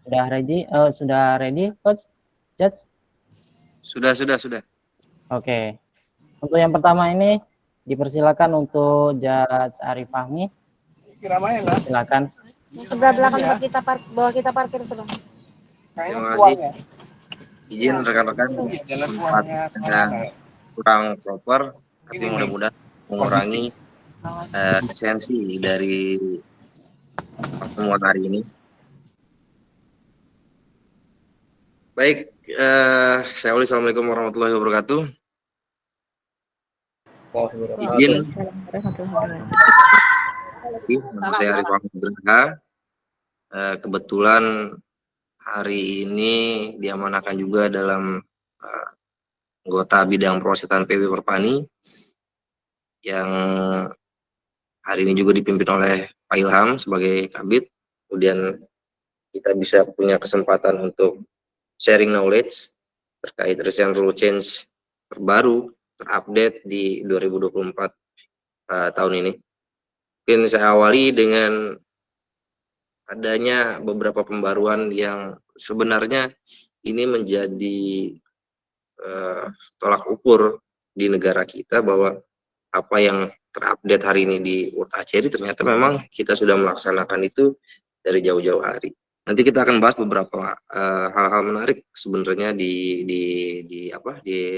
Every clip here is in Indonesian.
Sudah ready, Coach Judge? Sudah. Oke. Untuk yang pertama ini dipersilakan untuk Judge Arif Fahmi. Silakan. Sebelah belakang bawa kita parkir itu, Bang. Terima kasih. Izin rekan-rekan, tempatnya kurang proper, tapi mudah-mudahan mengurangi esensi dari pertemuan hari ini. Baik, saya Oli, assalamualaikum warahmatullahi wabarakatuh. Izin, nama saya Arif Fahmi Nugraha. Kebetulan hari ini diamanahkan juga dalam anggota bidang perosetan PB Perpani yang hari ini juga dipimpin oleh Pak Ilham sebagai Kabid. Kemudian kita bisa punya kesempatan untuk sharing knowledge terkait recent rule change terbaru, terupdate di 2024 tahun ini. Mungkin saya awali dengan adanya beberapa pembaruan yang sebenarnya ini menjadi tolak ukur di negara kita bahwa apa yang terupdate hari ini di World Archery ternyata memang kita sudah melaksanakan itu dari jauh-jauh hari. Nanti kita akan bahas beberapa hal-hal menarik sebenarnya di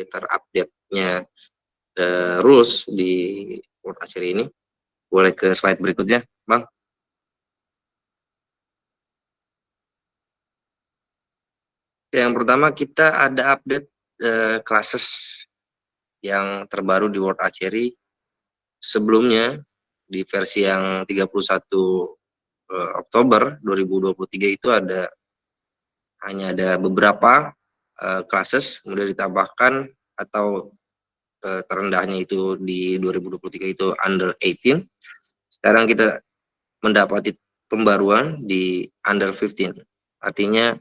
terupdate-nya rules di World Archery ini. Boleh ke slide berikutnya, Bang. Yang pertama kita ada update classes yang terbaru di World Archery. Sebelumnya di versi yang 31 Oktober 2023 itu hanya ada beberapa classes, kemudian ditambahkan atau terendahnya itu di 2023 itu under 18. Sekarang kita mendapati pembaruan di under 15. Artinya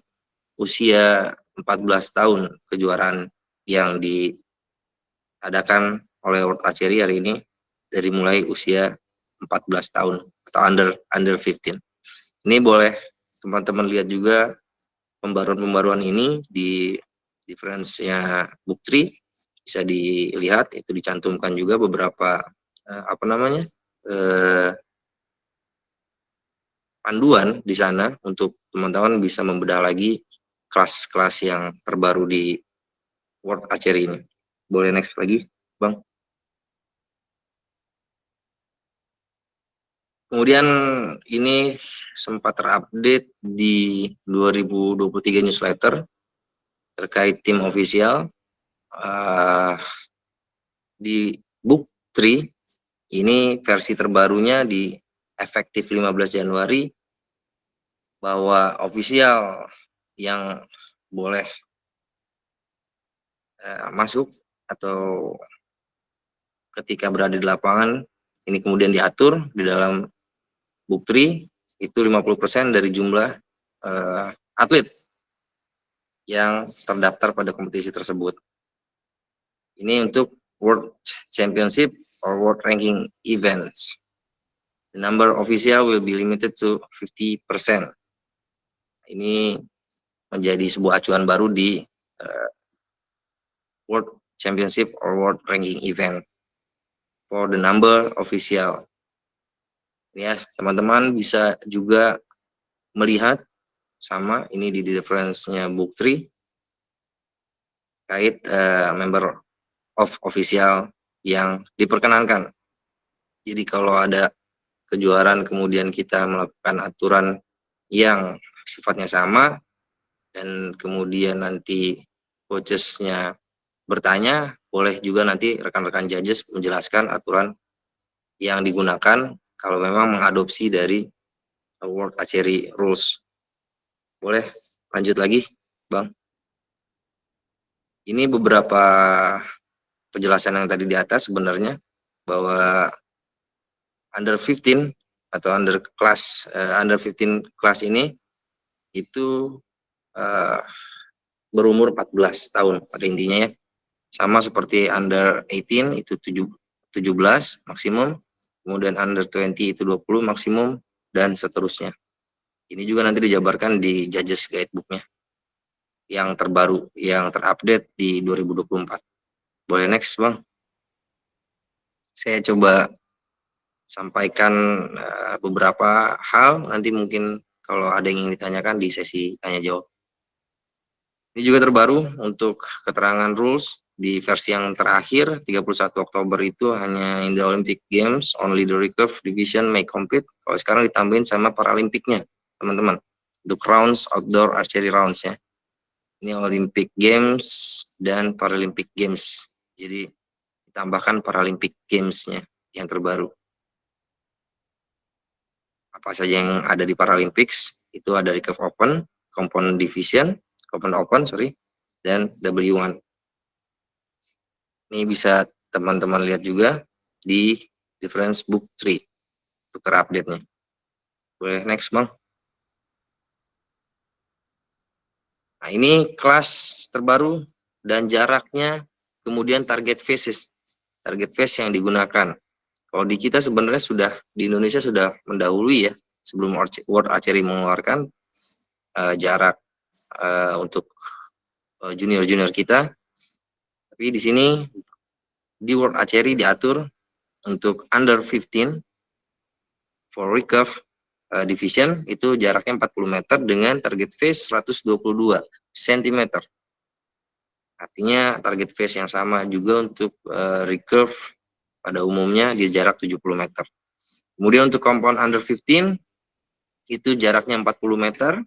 usia 14 tahun kejuaraan yang diadakan oleh World Archery hari ini dari mulai usia 14 tahun atau under 15. Ini boleh teman-teman lihat juga pembaruan-pembaruan ini di difference-nya book 3 bisa dilihat, itu dicantumkan juga beberapa panduan di sana untuk teman-teman bisa membedah lagi kelas-kelas yang terbaru di World Archery ini. Boleh next lagi, Bang. Kemudian ini sempat terupdate di 2023 newsletter terkait tim official di book 3. Ini versi terbarunya di efektif 15 Januari bahwa official yang boleh masuk atau ketika berada di lapangan ini kemudian diatur di dalam book 3 itu 50% dari jumlah atlet yang terdaftar pada kompetisi tersebut. Ini untuk World Championship or World Ranking events. The number official will be limited to 50%. Ini menjadi sebuah acuan baru di World Championship or World Ranking event for the number official. Ya, teman-teman bisa juga melihat sama ini di difference-nya book 3 kait member of official yang diperkenankan. Jadi kalau ada kejuaraan kemudian kita melakukan aturan yang sifatnya sama dan kemudian nanti coaches-nya bertanya, boleh juga nanti rekan-rekan judges menjelaskan aturan yang digunakan kalau memang mengadopsi dari World Archery Rules. Boleh lanjut lagi, Bang. Ini beberapa penjelasan yang tadi di atas sebenarnya bahwa under 15 atau under 15 kelas ini itu berumur 14 tahun pada intinya ya. Sama seperti under 18 itu 17 maksimum, kemudian under 20 itu 20 maksimum dan seterusnya. Ini juga nanti dijabarkan di Judges Guidebook-nya yang terbaru, yang terupdate di 2024. Boleh next, Bang? Saya coba sampaikan beberapa hal, nanti mungkin kalau ada yang ingin ditanyakan di sesi tanya jawab. Ini juga terbaru untuk keterangan rules di versi yang terakhir 31 Oktober itu hanya in the Olympic Games only the recurve division may compete. Kalau sekarang ditambahin sama Paralimpiknya, teman-teman. Untuk rounds outdoor archery rounds ya. Ini Olympic Games dan Paralympic Games. Jadi ditambahkan Paralympic Games-nya yang terbaru. Apa saja yang ada di Paralympics? Itu ada recurve open, compound division, compound open, dan W1. Ini bisa teman-teman lihat juga di Difference Book 3 untuk terupdate-nya. Boleh next, Bang? Nah, ini kelas terbaru dan jaraknya, kemudian target phases. Target phase yang digunakan. Kalau di kita sebenarnya sudah, di Indonesia sudah mendahului ya, sebelum World Archery mengeluarkan jarak untuk junior-junior kita. Tapi di sini, di World Archery diatur untuk under 15 for recurve division itu jaraknya 40 meter dengan target phase 122 cm. Artinya target phase yang sama juga untuk recurve pada umumnya di jarak 70 meter. Kemudian untuk compound under 15 itu jaraknya 40 meter.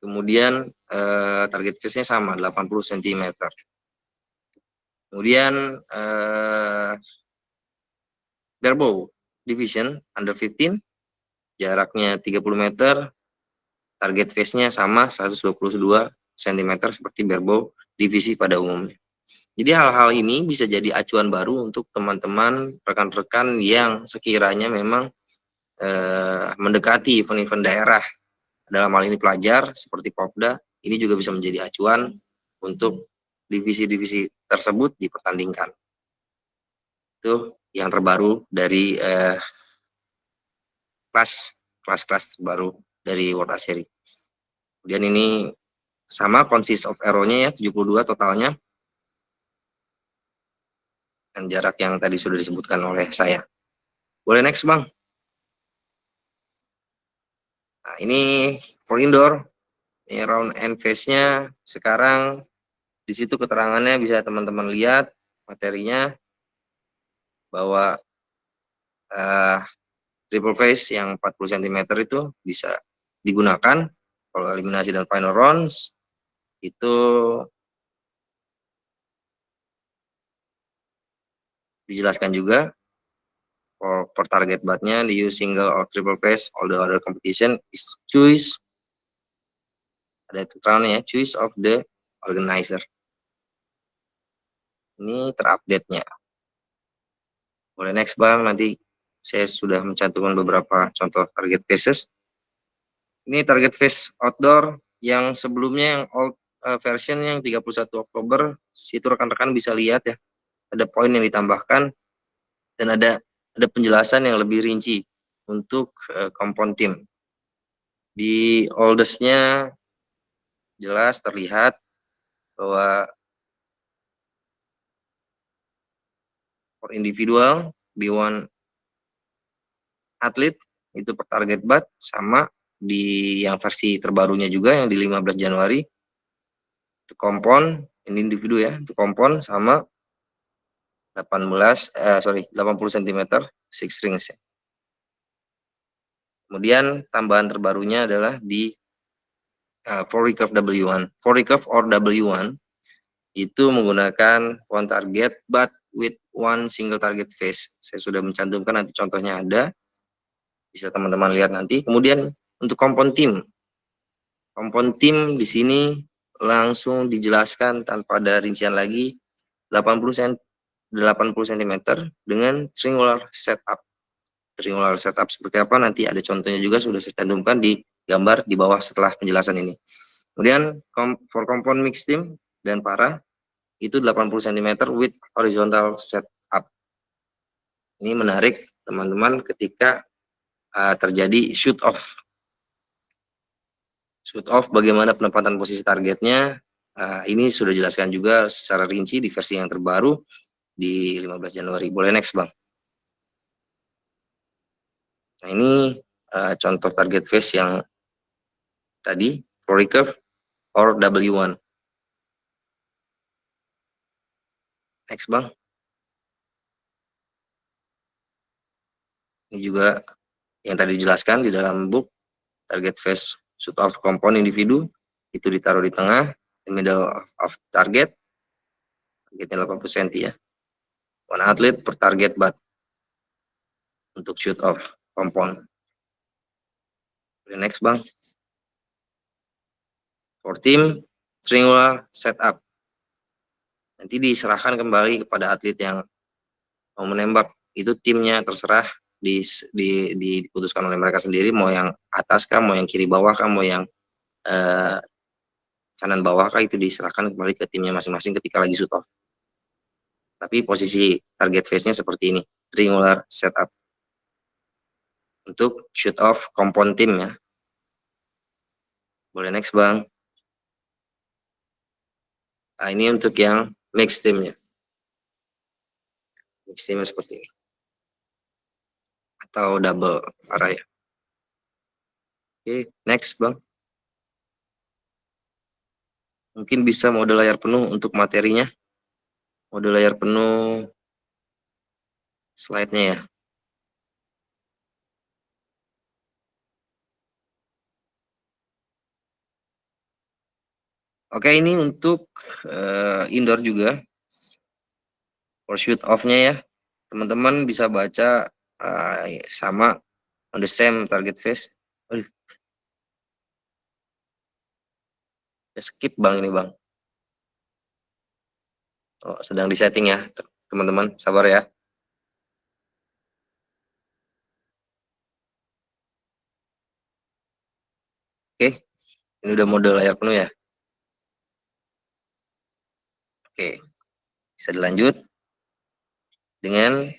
Kemudian target phase-nya sama 80 cm. Kemudian barebow division under 15 jaraknya 30 meter, target phase-nya sama 122 cm seperti barebow divisi pada umumnya. Jadi hal-hal ini bisa jadi acuan baru untuk teman-teman rekan-rekan yang sekiranya memang mendekati event-event daerah. Dalam hal ini pelajar seperti Popda, ini juga bisa menjadi acuan untuk divisi-divisi tersebut dipertandingkan. Itu yang terbaru dari kelas-kelas terbaru dari World Archery. Kemudian ini sama consist of arrow-nya ya, 72 totalnya. Dan jarak yang tadi sudah disebutkan oleh saya. Boleh next, Bang? Nah, ini for indoor. Ini round and phase-nya sekarang di situ keterangannya bisa teman-teman lihat materinya bahwa triple phase yang 40 cm itu bisa digunakan kalau eliminasi dan final rounds itu dijelaskan juga for target bat-nya di use single or triple phase all the other competition is choice, ada keterangannya ya, choice of the organizer. Ini terupdate-nya. Boleh next, Bang, nanti saya sudah mencantumkan beberapa contoh target phases. Ini target phase outdoor yang sebelumnya yang old version yang 31 Oktober, situ rekan-rekan bisa lihat ya, ada poin yang ditambahkan dan ada penjelasan yang lebih rinci untuk compound team. Di oldest-nya jelas terlihat bahwa for individual B1 atlet itu per target bat sama di yang versi terbarunya juga yang di 15 Januari itu compound ini individu ya, itu compound sama 80 cm 6 rings ya. Kemudian tambahan terbarunya adalah di for recurve W1. For recurve or W1 itu menggunakan one target but with one single target phase. Saya sudah mencantumkan, nanti contohnya ada. Bisa teman-teman lihat nanti. Kemudian untuk compound team. Compound team di sini langsung dijelaskan tanpa ada rincian lagi 80 cm dengan triangular setup. Triangular setup seperti apa nanti ada contohnya juga sudah saya cantumkan di gambar di bawah setelah penjelasan ini. Kemudian for compound mixed team dan para itu 80 cm with horizontal setup. Ini menarik teman-teman ketika terjadi shoot off Shoot off bagaimana penempatan posisi targetnya, ini sudah jelaskan juga secara rinci di versi yang terbaru di 15 Januari. Boleh next Bang. Nah ini contoh target phase yang tadi, for recurve or W1. Next Bang. Ini juga yang tadi dijelaskan di dalam book, target phase shoot off compound individu, itu ditaruh di tengah, the middle of targetnya 80 cm ya. One athlete per target but untuk shoot off compound. Next Bang. For team triangular setup. Nanti diserahkan kembali kepada atlet yang mau menembak. Itu timnya terserah diputuskan oleh mereka sendiri, mau yang atas kah, mau yang kiri bawah kah, mau yang kanan bawah kah, itu diserahkan kembali ke timnya masing-masing ketika lagi shoot off. Tapi posisi target phase-nya seperti ini, triangular setup. Untuk shoot off compound team ya. Boleh next Bang. Nah, ini untuk yang mix teamnya. Mix teamnya seperti ini. Atau double array. Oke, next Bang. Mungkin bisa mode layar penuh untuk materinya. Mode layar penuh slide-nya ya. Oke, ini untuk indoor juga. For shoot off-nya ya. Teman-teman bisa baca sama on the same target phase. Skip Bang ini Bang. Oh, sedang di setting ya, teman-teman. Sabar ya. Oke, ini udah mode layar penuh ya. Oke, bisa dilanjut dengan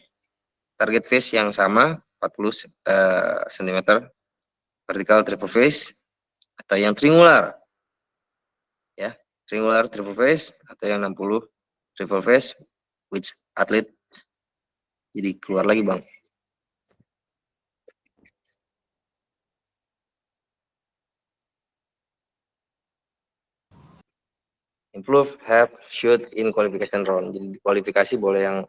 target phase yang sama, 40 cm vertical triple phase atau yang triangular ya, triangular triple phase atau yang 60 triple phase which athlete. Jadi keluar lagi Bang. Improve, have, shoot in qualification round. Jadi di kualifikasi boleh yang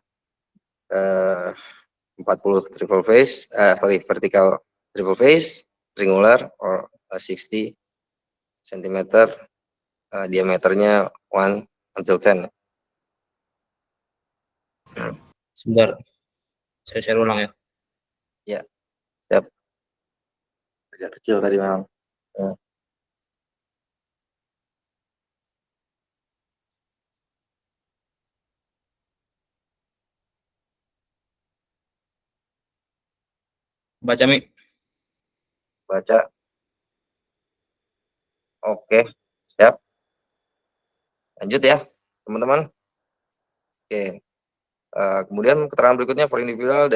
40 triple phase, vertical triple phase, triangular or 60 cm diameternya 1 until 10. Sebentar, saya share ulang ya. Ya, siap. Agak kecil tadi memang. Baca Mi. Baca. Oke, siap. Lanjut ya, teman-teman. Oke. Kemudian keterangan berikutnya for individual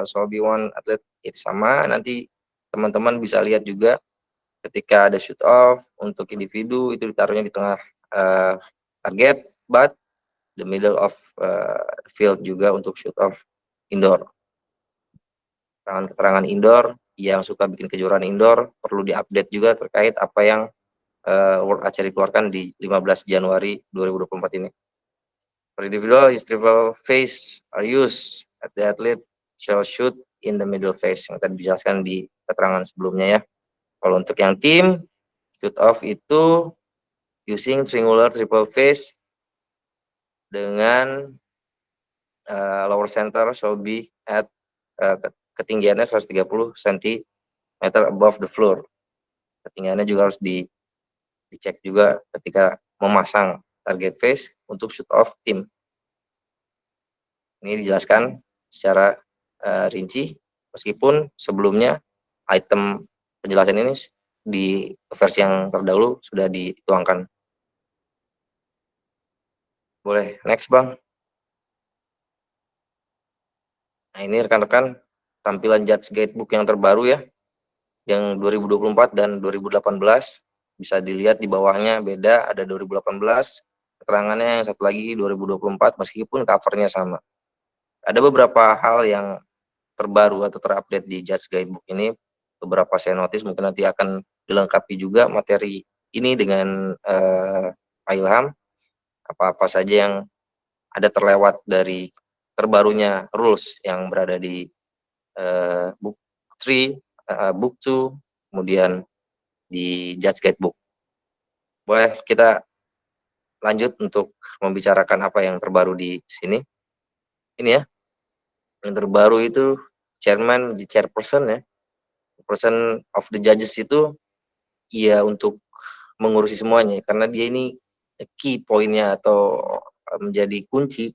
shall be one athlete, itu sama. Nanti teman-teman bisa lihat juga ketika ada shoot off untuk individu itu ditaruhnya di tengah target, but the middle of field juga untuk shoot off indoor. Keterangan indoor yang suka bikin kejuaraan indoor perlu diupdate juga terkait apa yang World Archery keluarkan di 15 Januari 2024 ini. For individual, his triple phase are used at the athlete shall shoot in the middle phase, yang tadi dijelaskan di keterangan sebelumnya ya. Kalau untuk yang tim, shoot off itu using triangular triple phase dengan lower center shall be at ketinggiannya 130 cm above the floor. Ketinggiannya juga harus dicek juga ketika memasang target phase untuk shoot off tim. Ini dijelaskan secara rinci, meskipun sebelumnya item penjelasan ini di versi yang terdahulu sudah dituangkan. Boleh next Bang. Nah ini rekan-rekan tampilan Judge Guidebook yang terbaru ya, yang 2024 dan 2018. bisa dilihat di bawahnya beda, ada 2018, keterangannya yang satu lagi 2024 meskipun covernya sama. Ada beberapa hal yang terbaru atau terupdate di Judge Guidebook ini, beberapa saya notice, mungkin nanti akan dilengkapi juga materi ini dengan Pak Ilham, apa-apa saja yang ada terlewat dari terbarunya rules yang berada di book 3, book 2, kemudian di Judge Guidebook. Boleh kita lanjut untuk membicarakan apa yang terbaru di sini. Ini ya, yang terbaru itu chairman, di chairperson ya, person of the judges itu ya untuk mengurusi semuanya, karena dia ini key poinnya atau menjadi kunci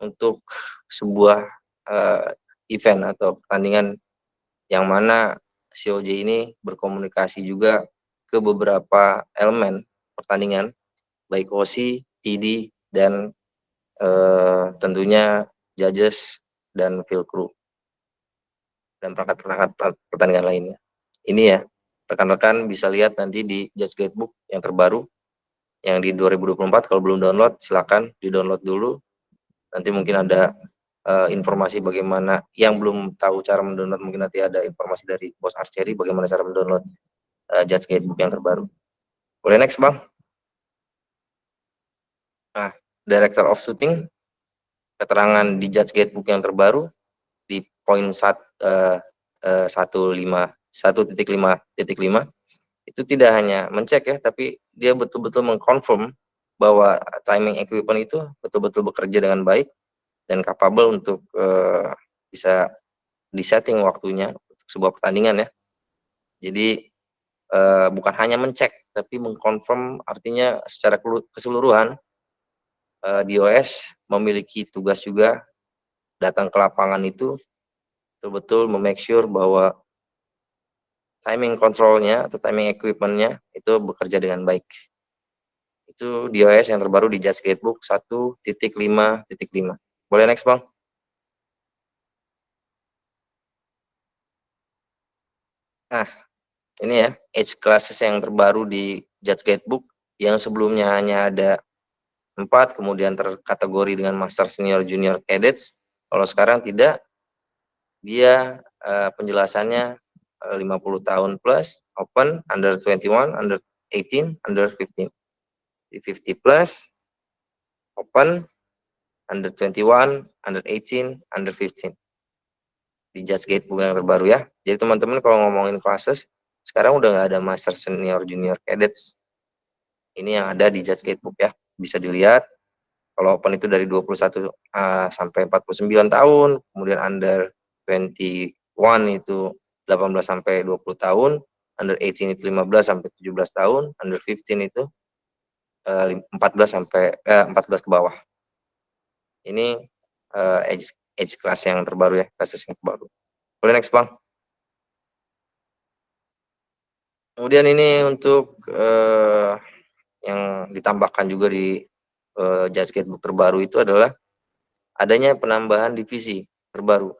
untuk sebuah event atau pertandingan yang mana COJ ini berkomunikasi juga ke beberapa elemen pertandingan, baik OC, TD, dan tentunya judges dan field crew dan perangkat-perangkat pertandingan lainnya. Ini ya, rekan-rekan bisa lihat nanti di Judge Guidebook yang terbaru yang di 2024. Kalau belum download silakan di-download dulu. Nanti mungkin ada informasi bagaimana, yang belum tahu cara mendownload, mungkin nanti ada informasi dari Bos Archery bagaimana cara mendownload Judge Guidebook yang terbaru. Boleh next, Bang? Nah, Director of Shooting, keterangan di Judge Guidebook yang terbaru di poin 1.5.5 itu tidak hanya mencek ya, tapi dia betul-betul mengkonfirm bahwa timing equipment itu betul-betul bekerja dengan baik dan capable untuk bisa disetting waktunya untuk sebuah pertandingan ya. Jadi bukan hanya mencek, tapi mengkonfirm, artinya secara keseluruhan DOS memiliki tugas juga datang ke lapangan itu betul-betul memake sure bahwa timing controlnya atau timing equipmentnya itu bekerja dengan baik. Itu DOS yang terbaru di Judge Guidebook 1.5.5. Boleh next, Bang? Nah, ini ya, age classes yang terbaru di Judge Guidebook, yang sebelumnya hanya ada 4, kemudian terkategori dengan Master, Senior, Junior, Cadets. Kalau sekarang tidak, dia penjelasannya 50 tahun plus, open, under 21, under 18, under 15. Di 50 plus, open, under 21, under 18, under 15. Di Judge Guidebook yang terbaru ya. Jadi teman-teman kalau ngomongin classes, sekarang udah nggak ada Master, Senior, Junior, Cadets. Ini yang ada di Judge Guidebook ya. Bisa dilihat, kalau open itu dari 21 sampai 49 tahun, kemudian under 21 itu 18 sampai 20 tahun, under 18 itu 15 sampai 17 tahun, under 15 itu 14 sampai 14 ke bawah. Ini age class yang terbaru ya, classes yang terbaru. Boleh next, Bang? Kemudian ini untuk yang ditambahkan juga di Judge Guidebook terbaru itu adalah adanya penambahan divisi terbaru.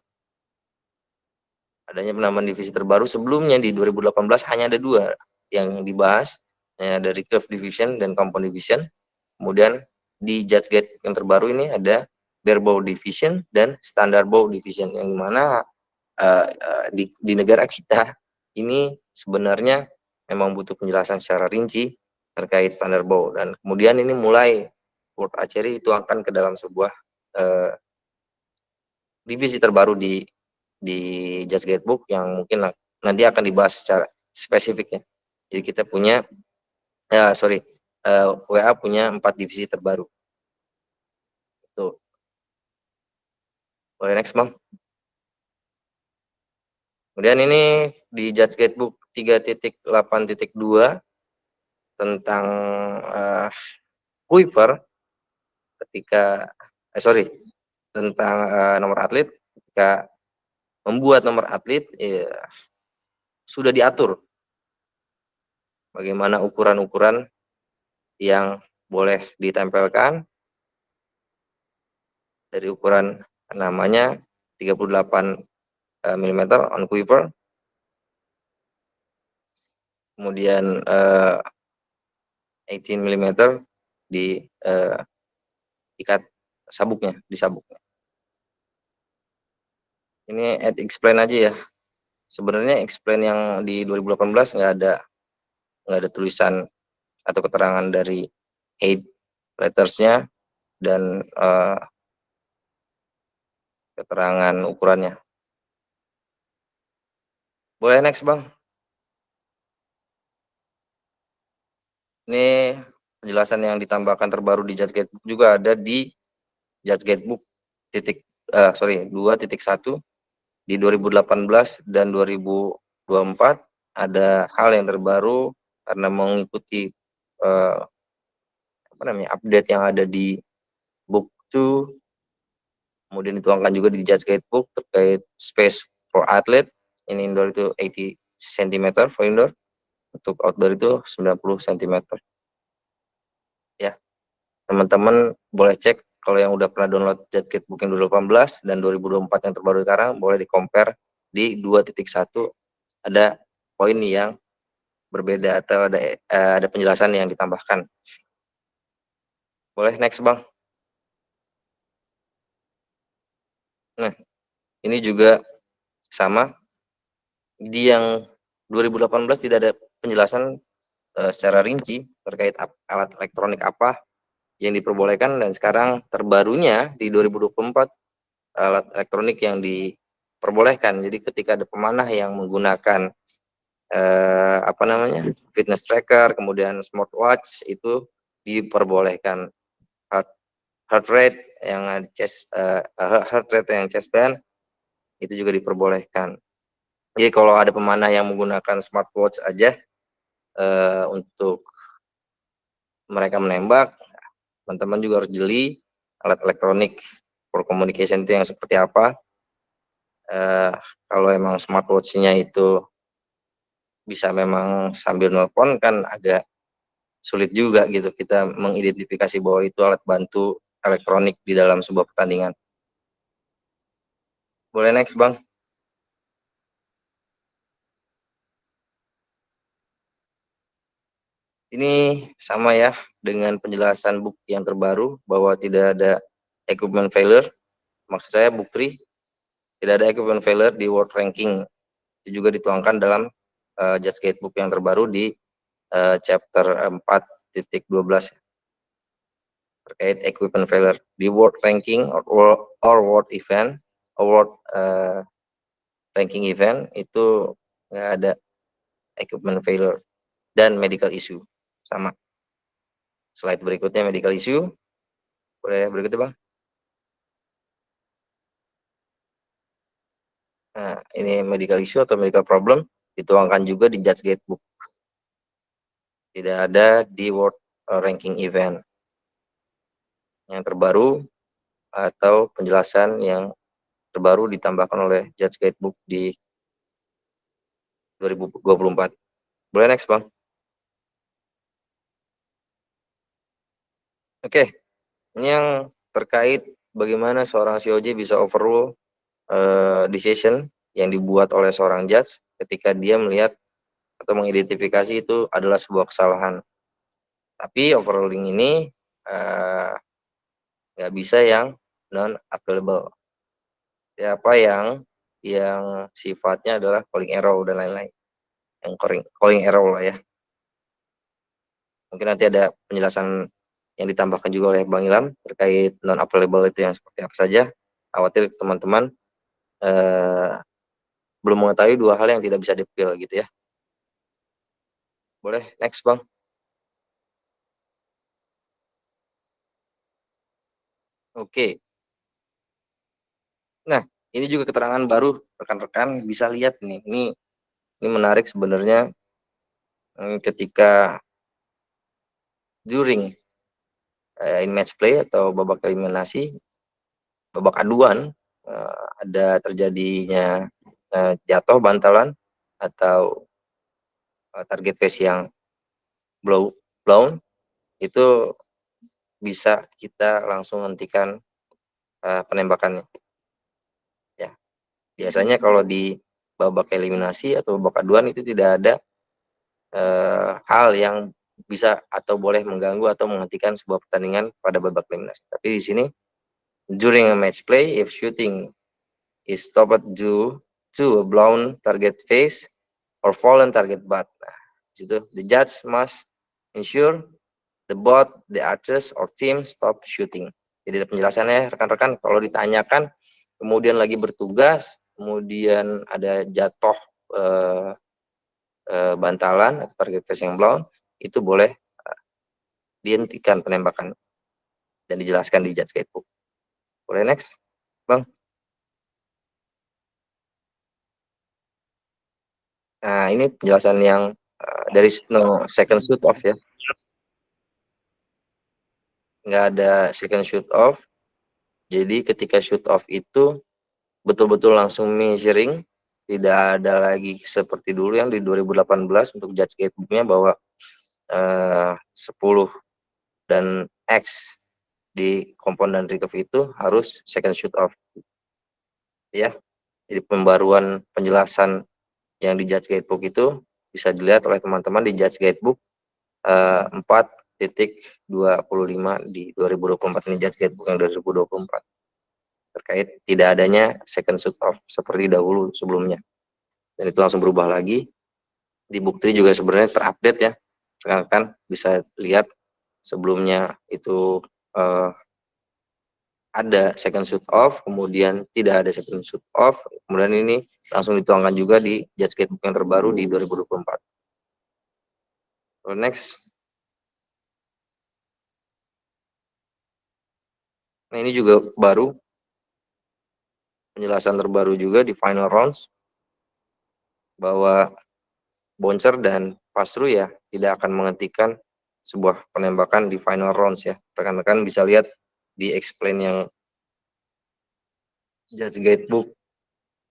Adanya penambahan divisi terbaru, sebelumnya di 2018 hanya ada 2 yang dibahas, ada Recurve Division dan Compound Division. Kemudian di Judge Guide yang terbaru ini ada Barebow Division dan Standard Bow Division, yang dimana di negara kita ini sebenarnya memang butuh penjelasan secara rinci terkait Standard Bow, dan kemudian ini mulai World Archery itu akan ke dalam sebuah divisi terbaru di Judge Guidebook yang mungkin nanti akan dibahas secara spesifik ya. Jadi kita punya WA punya 4 divisi terbaru. Itu. Boleh next, Bang? Kemudian ini di Judge Guidebook 3.8.2 tentang quiver ketika tentang nomor atlet. Ketika membuat nomor atlet sudah diatur bagaimana ukuran-ukuran yang boleh ditempelkan, dari ukuran namanya 38 mm on quiver, kemudian 18 mm di ikat sabuknya, di sabuknya. Ini at explain aja ya. Sebenarnya explain yang di 2018 nggak ada tulisan atau keterangan dari head lettersnya dan keterangan ukurannya. Boleh next bang. Ini penjelasan yang ditambahkan terbaru di Judge Guidebook juga ada di Judge Guidebook 2.1 di 2018 dan 2024 ada hal yang terbaru karena mengikuti update yang ada di book 2. Kemudian dituangkan juga di Judge Guidebook terkait space for athlete. Ini indoor itu 80 cm for indoor, untuk outdoor itu 90 cm. Ya, teman-teman boleh cek kalau yang udah pernah download Judge Guidebook yang 2018 dan 2024 yang terbaru sekarang, boleh di compare di 2.1 ada poin yang berbeda atau ada penjelasan yang ditambahkan. Boleh next bang. Nah, ini juga sama. Di yang 2018 tidak ada penjelasan secara rinci terkait alat elektronik apa yang diperbolehkan, dan sekarang terbarunya di 2024 alat elektronik yang diperbolehkan. Jadi ketika ada pemanah yang menggunakan fitness tracker, kemudian smartwatch, itu diperbolehkan. Heart rate yang chest band itu juga diperbolehkan. Jadi kalau ada pemanah yang menggunakan smartwatch aja untuk mereka menembak, teman-teman juga harus jeli alat elektronik for communication itu yang seperti apa. Kalau emang smartwatch-nya itu bisa memang sambil nelpon, kan agak sulit juga gitu kita mengidentifikasi bahwa itu alat bantu elektronik di dalam sebuah pertandingan. Boleh next bang. Ini sama ya dengan penjelasan book yang terbaru bahwa tidak ada equipment failure. Maksud saya book 3 tidak ada equipment failure di world ranking. Itu juga dituangkan dalam Judge Guidebook yang terbaru di chapter 4.12 terkait equipment failure di world ranking or world event or world ranking event itu nggak ada equipment failure dan medical issue. Sama. Slide berikutnya medical issue. Boleh berikutnya bang. Nah, ini medical issue atau medical problem dituangkan juga di Judge Guidebook. Tidak ada di world ranking event. Yang terbaru atau penjelasan yang terbaru ditambahkan oleh Judge Guidebook di 2024. Boleh next bang. Oke, ini yang terkait bagaimana seorang COJ bisa overrule decision yang dibuat oleh seorang judge ketika dia melihat atau mengidentifikasi itu adalah sebuah kesalahan. Tapi overruling ini nggak bisa yang non appealable. Apa yang sifatnya adalah calling error dan lain-lain. Yang calling error lah ya. Mungkin nanti ada penjelasan yang ditambahkan juga oleh Bang Ilham terkait non appealable itu yang seperti apa saja. Khawatir teman-teman belum mengetahui dua hal yang tidak bisa di-appeal gitu ya. Boleh next bang. Oke. Nah, ini juga keterangan baru rekan-rekan bisa lihat nih. Ini menarik sebenarnya ketika during in match play atau babak eliminasi, babak aduan, ada terjadinya jatuh bantalan atau target face yang blown, itu bisa kita langsung hentikan penembakannya. Ya, biasanya kalau di babak eliminasi atau babak aduan itu tidak ada hal yang bisa atau boleh mengganggu atau menghentikan sebuah pertandingan pada babak eliminasi. Tapi di sini during a match play, if shooting is stopped due to a blown target face or fallen target butt. Nah, situ the judge must ensure both the archers or team stop shooting. Jadi ada penjelasannya rekan-rekan, kalau ditanyakan kemudian lagi bertugas, kemudian ada jatuh bantalan atau target face yang blown, itu boleh dihentikan penembakan dan dijelaskan di judge guidebook. Boleh next, Bang? Nah, ini penjelasan yang there is no second shoot off ya. Nggak ada second shoot off. Jadi ketika shoot off itu betul-betul langsung measuring, tidak ada lagi seperti dulu yang di 2018 untuk judge guidebooknya bahwa 10 dan X di komponen recurve itu harus second shoot off. Ya, jadi pembaruan penjelasan yang di judge guidebook itu bisa dilihat oleh teman-teman di judge guidebook 4.25 di 2024 ini judge guidebook yang 2024 terkait tidak adanya second shoot off seperti dahulu sebelumnya, dan itu langsung berubah lagi. Di bukti juga sebenarnya terupdate ya, rekan-rekan bisa lihat sebelumnya itu ada second shoot off, kemudian tidak ada second shoot off, kemudian ini langsung dituangkan juga di judge guidebook yang terbaru di 2024. Next. Nah, ini juga baru, penjelasan terbaru juga di final rounds, bahwa bouncer dan pass-through ya tidak akan menghentikan sebuah penembakan di final rounds ya. Rekan-rekan bisa lihat di explain yang judge guidebook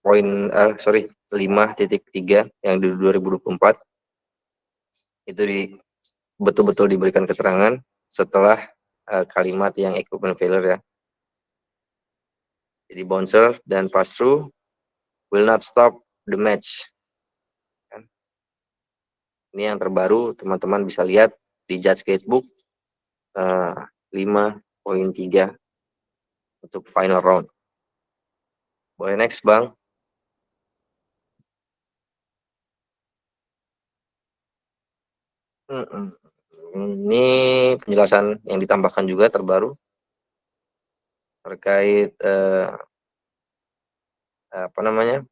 5.3 yang di 2024 itu betul-betul diberikan keterangan setelah kalimat yang equipment failure ya. Jadi bouncer dan pass-through will not stop the match. Ini yang terbaru, teman-teman bisa lihat di judge guidebook 5.3 untuk final round. Boleh next, Bang? Ini penjelasan yang ditambahkan juga terbaru terkait apa namanya?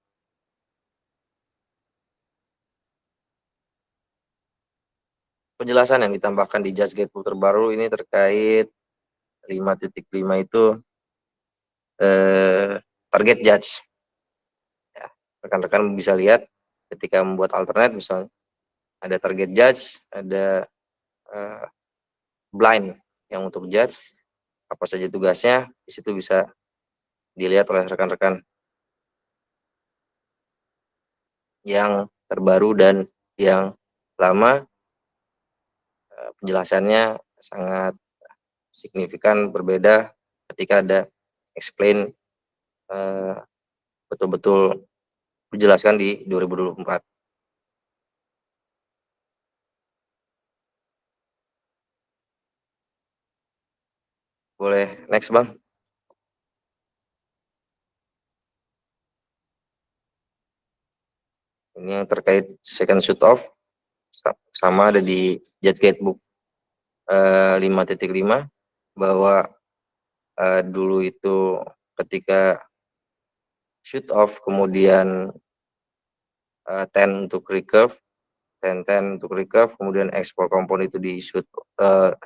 Penjelasan yang ditambahkan di judge guidebook terbaru ini terkait 5.5 itu target judge. Ya, rekan-rekan bisa lihat ketika membuat alternate misalnya ada target judge, ada blind yang untuk judge, apa saja tugasnya, di situ bisa dilihat oleh rekan-rekan yang terbaru dan yang lama. Penjelasannya sangat signifikan berbeda ketika ada explain betul-betul dijelaskan di 2024. Boleh next, Bang? Ini yang terkait second shoot off sama ada di judge guidebook 5.5 bahwa dulu itu ketika shoot off kemudian 10 untuk recurve, 10 untuk recurve, kemudian ekspor kompon itu di shoot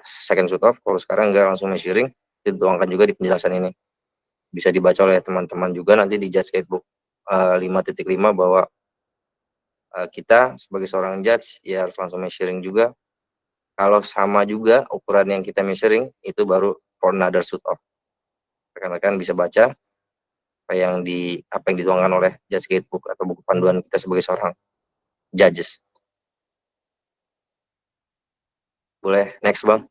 second shoot off. Kalau sekarang enggak, langsung measuring, dituangkan juga di penjelasan ini. Bisa dibaca oleh teman-teman juga nanti di judge guidebook 5.5 bahwa kita sebagai seorang judge ya harus langsung measuring juga. Kalau sama juga ukuran yang kita measuring, itu baru for another shoot off. Rekan-rekan bisa baca apa yang dituangkan oleh judge guidebook atau buku panduan kita sebagai seorang judges. Boleh next, Bang?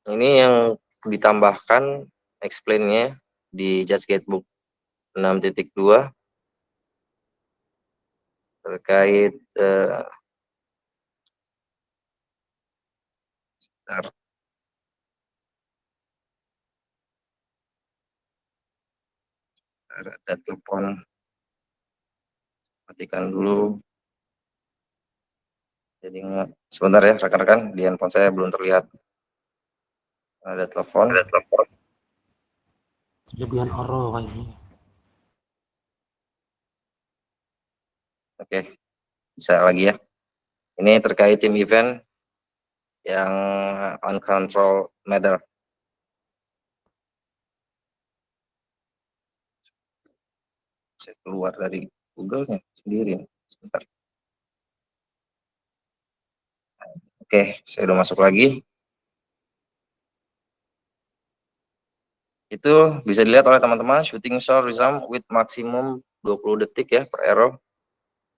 Ini yang ditambahkan explain-nya di judge guidebook 6.2 terkait Bentar. Ada telepon. Matikan dulu. Jadi sebentar ya rekan-rekan, di handphone saya belum terlihat. Ada telepon. Kelebihan oro kayaknya. Oke, bisa lagi ya. Ini terkait tim event yang uncontrolled matter. Saya keluar dari Google-nya sendiri. Sebentar. Oke, saya udah masuk lagi. Itu bisa dilihat oleh teman-teman, shooting shall resume with maximum 20 detik ya per arrow.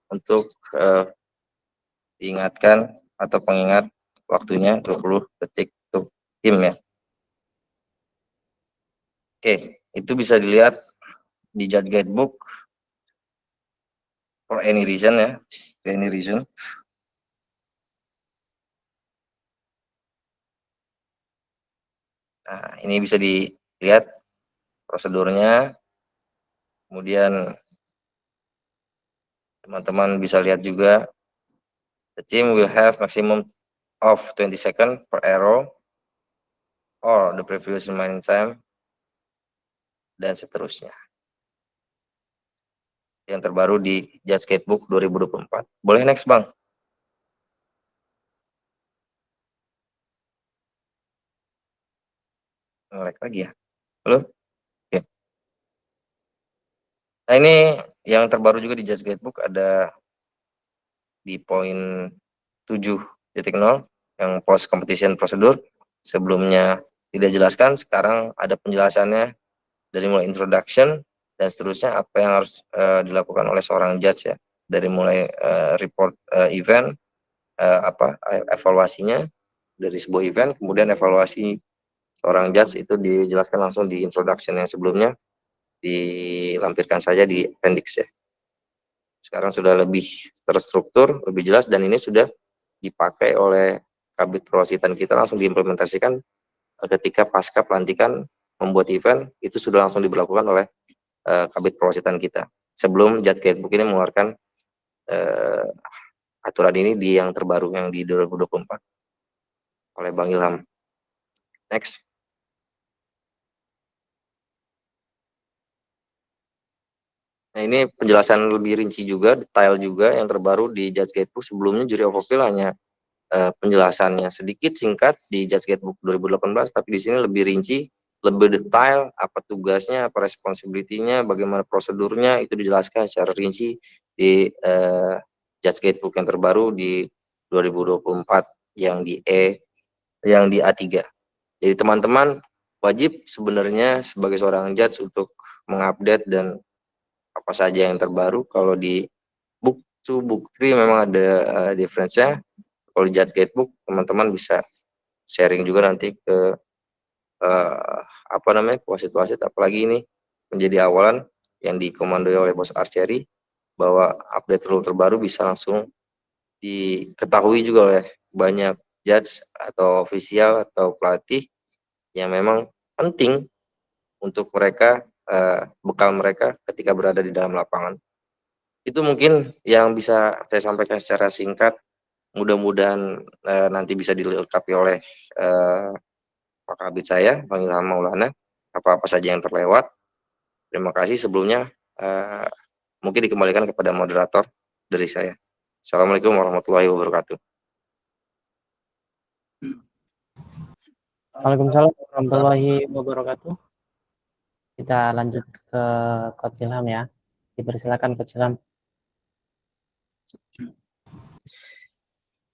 Untuk diingatkan atau pengingat waktunya 20 detik untuk tim ya. Oke, itu bisa dilihat di Judge Guidebook for any reason ya, any reason. Nah, ini bisa dilihat prosedurnya. Kemudian teman-teman bisa lihat juga the team will have maximum of 20 second per arrow or the previous remaining time dan seterusnya. Yang terbaru di Judge Guidebook 2024. Boleh next, Bang? Nge-lag lagi ya? Halo? Oke. Nah, ini yang terbaru juga di Judge Guidebook ada di poin 7.0 yang post competition prosedur. Sebelumnya tidak jelaskan, sekarang ada penjelasannya dari mulai introduction dan seterusnya apa yang harus dilakukan oleh seorang judge ya, dari mulai report event, evaluasinya dari sebuah event, kemudian evaluasi seorang judge itu dijelaskan langsung di introduction yang sebelumnya, dilampirkan saja di appendix ya. Sekarang sudah lebih terstruktur, lebih jelas, dan ini sudah dipakai oleh Kabid Perwasitan kita, langsung diimplementasikan ketika pasca pelantikan membuat event, itu sudah langsung diberlakukan oleh Kabid Perwasitan kita. Sebelum Judge Guidebook ini mengeluarkan aturan ini di yang terbaru yang di 2024 oleh Bang Ilham. Next. Nah, ini penjelasan lebih rinci juga, detail juga yang terbaru di Judge Guidebook. Sebelumnya Jury of Appeal hanya penjelasannya sedikit singkat di Judge Guidebook 2018, tapi di sini lebih rinci, lebih detail, apa tugasnya, apa responsibility-nya, bagaimana prosedurnya, itu dijelaskan secara rinci di Judge Guidebook yang terbaru di 2024 yang di A3. Jadi teman-teman wajib sebenarnya sebagai seorang judge untuk mengupdate dan apa saja yang terbaru. Kalau di book 2, book 3 memang ada difference-nya. Kalau di Judge Guidebook teman-teman bisa sharing juga nanti ke wasit-wasit, apalagi ini menjadi awalan yang dikomandoi oleh Bos Archery, bahwa update rule terbaru bisa langsung diketahui juga oleh banyak judge atau ofisial atau pelatih yang memang penting untuk mereka, bekal mereka ketika berada di dalam lapangan. Itu mungkin yang bisa saya sampaikan secara singkat. Mudah-mudahan nanti bisa dilengkapi oleh Pak Kabid saya, Bang Ilham Maulana, apa-apa saja yang terlewat. Terima kasih sebelumnya. Mungkin dikembalikan kepada moderator dari saya. Assalamualaikum warahmatullahi wabarakatuh. Waalaikumsalam warahmatullahi wabarakatuh. Kita lanjut ke Coach Ilham ya. Dipersilakan Coach Ilham.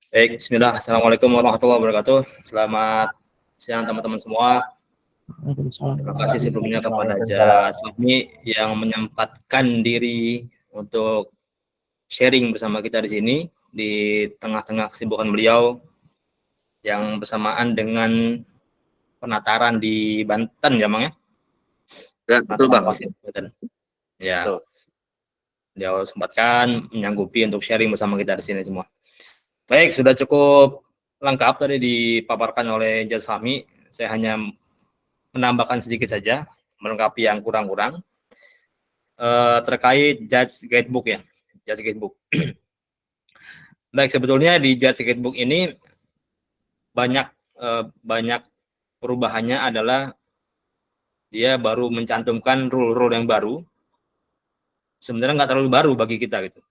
Baik, bismillah. Assalamualaikum warahmatullahi wabarakatuh. Selamat siang teman-teman semua. Terima kasih sebelumnya kepada Jas Fahmi yang menyempatkan diri untuk sharing bersama kita di sini di tengah-tengah kesibukan beliau yang bersamaan dengan penataran di Banten ya, Bang ya? Ya, betul Bang. Ya. Betul. Beliau sempatkan menyanggupi untuk sharing bersama kita di sini semua. Baik, sudah cukup lengkap tadi dipaparkan oleh Jaz Fahmi. Saya hanya menambahkan sedikit saja, melengkapi yang kurang-kurang. Terkait Judge Guidebook ya, Judge Guidebook. Baik, sebetulnya di Judge Guidebook ini banyak perubahannya adalah dia baru mencantumkan rule-rule yang baru. Sebenarnya nggak terlalu baru bagi kita gitu.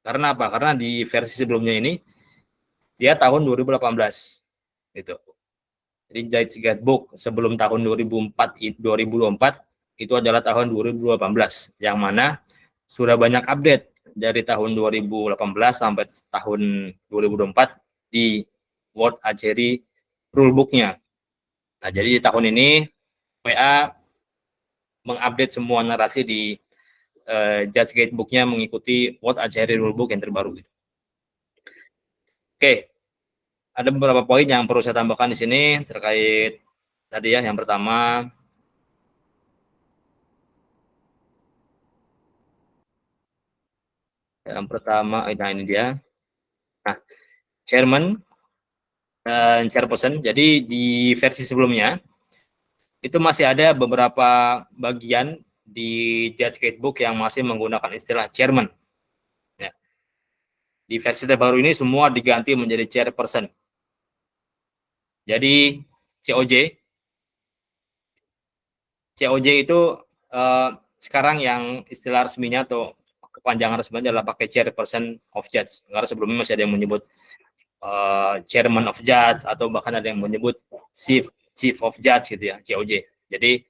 Karena apa? Karena di versi sebelumnya ini dia tahun 2018 gitu. Jadi Judge Guidebook sebelum tahun 2024 itu adalah tahun 2018 yang mana sudah banyak update dari tahun 2018 sampai tahun 2024 di World Archery Rulebook-nya. Nah, jadi di tahun ini WA mengupdate semua narasi di Judge Guidebook-nya mengikuti World Archery Rulebook yang terbaru. Oke, ada beberapa poin yang perlu saya tambahkan di sini terkait tadi ya. Yang pertama, nah ini dia. Nah, chairman dan chairperson. Jadi di versi sebelumnya itu masih ada beberapa bagian di Judge Guidebook yang masih menggunakan istilah chairman. Ya. Di versi terbaru ini semua diganti menjadi chairperson. Jadi COJ itu sekarang yang istilah resminya atau kepanjangan resminya adalah pakai chairperson of judge. Karena sebelumnya masih ada yang menyebut chairman of judge atau bahkan ada yang menyebut chief of judge gitu ya, COJ. Jadi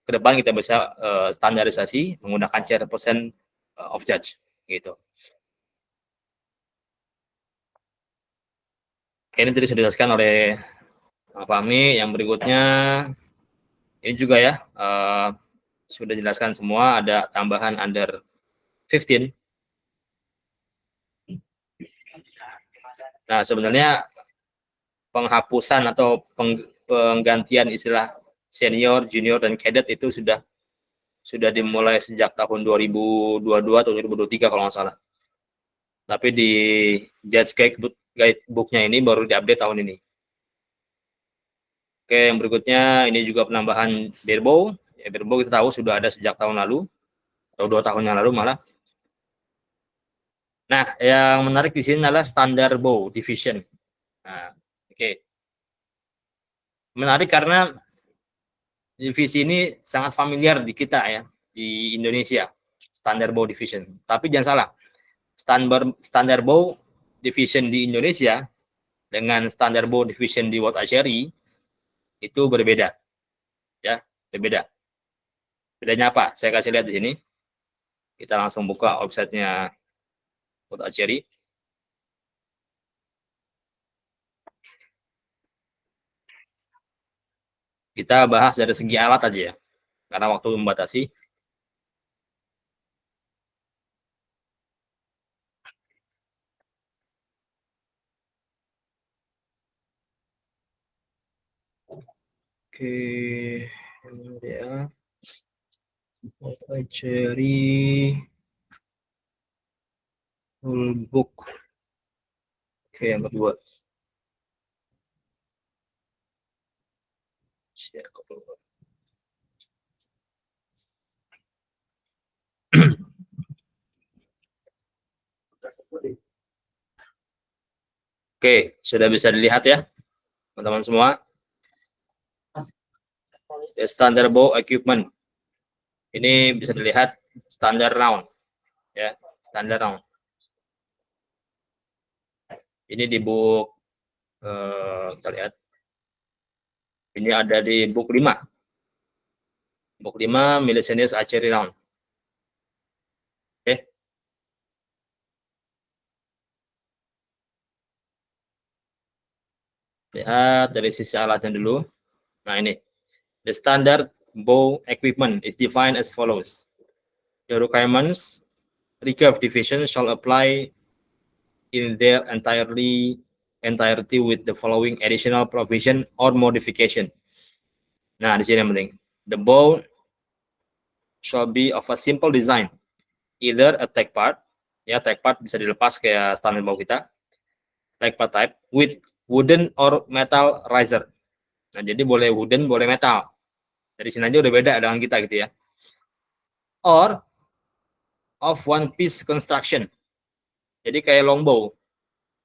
ke depan kita bisa standarisasi menggunakan chairperson of judge gitu. Oke, ini tadi sudah dijelaskan oleh Pak Fahmi. Yang berikutnya ini juga ya sudah dijelaskan semua, ada tambahan under 15. Nah, sebenarnya penghapusan atau penggantian istilah senior, junior, dan cadet itu sudah dimulai sejak tahun 2022 atau 2023 kalau nggak salah. Tapi di Judge Guidebook-nya ini baru diupdate tahun ini. Oke, yang berikutnya ini juga penambahan barebow. Ya, barebow kita tahu sudah ada sejak tahun lalu atau 2 tahun yang lalu malah. Nah, yang menarik di sini adalah standar bow division. Nah, oke. Menarik karena divisi ini sangat familiar di kita ya, di Indonesia, standar bow division. Tapi jangan salah, standar bow division di Indonesia dengan standar bow division di World Archery itu berbeda. Ya, berbeda. Bedanya apa? Saya kasih lihat di sini. Kita langsung buka websitenya World Archery. Kita bahas dari segi alat aja ya, karena waktu membatasi. Oke, ini dia. World Archery Rulebook. Oke, yang kedua. Share ke keluar. Oke, sudah bisa dilihat ya, teman-teman semua. The standard bow equipment. Ini bisa dilihat standar round, ya, standar round. Ini di book, kita lihat. Ini ada di book 5. Book 5, Miscellaneous Archery Round. Oke. Lihat dari sisi alatnya dulu. Nah, ini. The standard bow equipment is defined as follows. The requirements, recurve division shall apply in their entirety with the following additional provision or modification. Nah, di sini yang penting. The bow shall be of a simple design, either a tag part, ya tag part bisa dilepas kayak standar bow kita, tag part type with wooden or metal riser. Nah, jadi boleh wooden, boleh metal. Dari sini aja udah beda dengan kita gitu ya. Or of one piece construction. Jadi kayak longbow.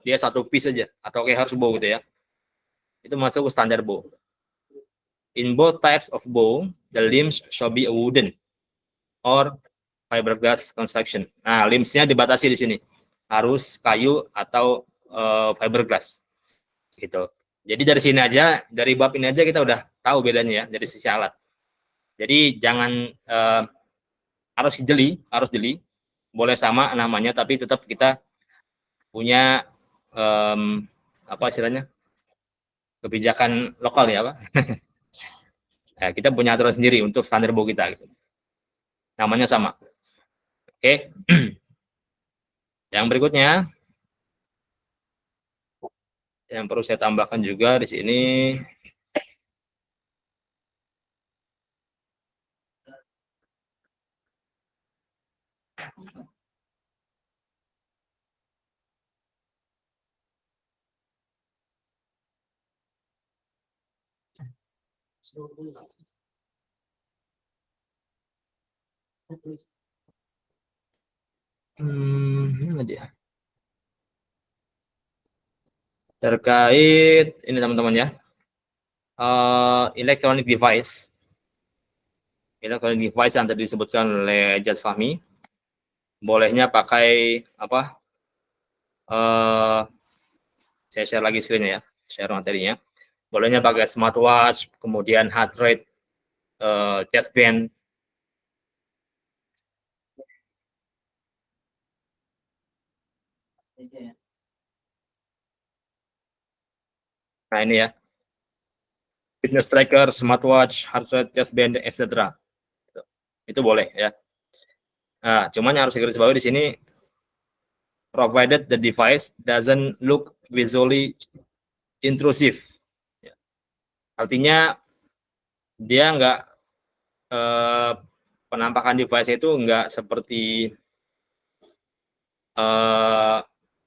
Dia satu piece aja atau kayak harus bow gitu ya. Itu masuk ke standar bow. In both types of bow, the limbs shall be a wooden or fiberglass construction. Nah, limbs-nya dibatasi di sini. Harus kayu atau fiberglass. Gitu. Jadi dari sini aja, dari bab ini aja kita udah tahu bedanya ya dari sisi alat. Jadi jangan harus jeli, boleh sama namanya tapi tetap kita punya apa istilahnya? Kebijakan lokal ya, Pak. Ya, kita punya aturan sendiri untuk standar bow kita gitu. Namanya sama. Oke. Yang berikutnya yang perlu saya tambahkan juga di sini ini dia. Terkait ini teman-teman ya. Electronic device yang tadi disebutkan oleh Jaz Fahmi, bolehnya pakai apa? Saya share lagi screen-nya ya, share materinya. Bolehnya pakai smartwatch, kemudian heart rate, chest band. Nah ini ya, fitness tracker, smartwatch, heart rate, chest band, etc. Itu boleh ya. Nah, cuman yang harus digarisbawahi di sini, provided the device doesn't look visually intrusive. Ya. Artinya dia nggak penampakan device itu nggak seperti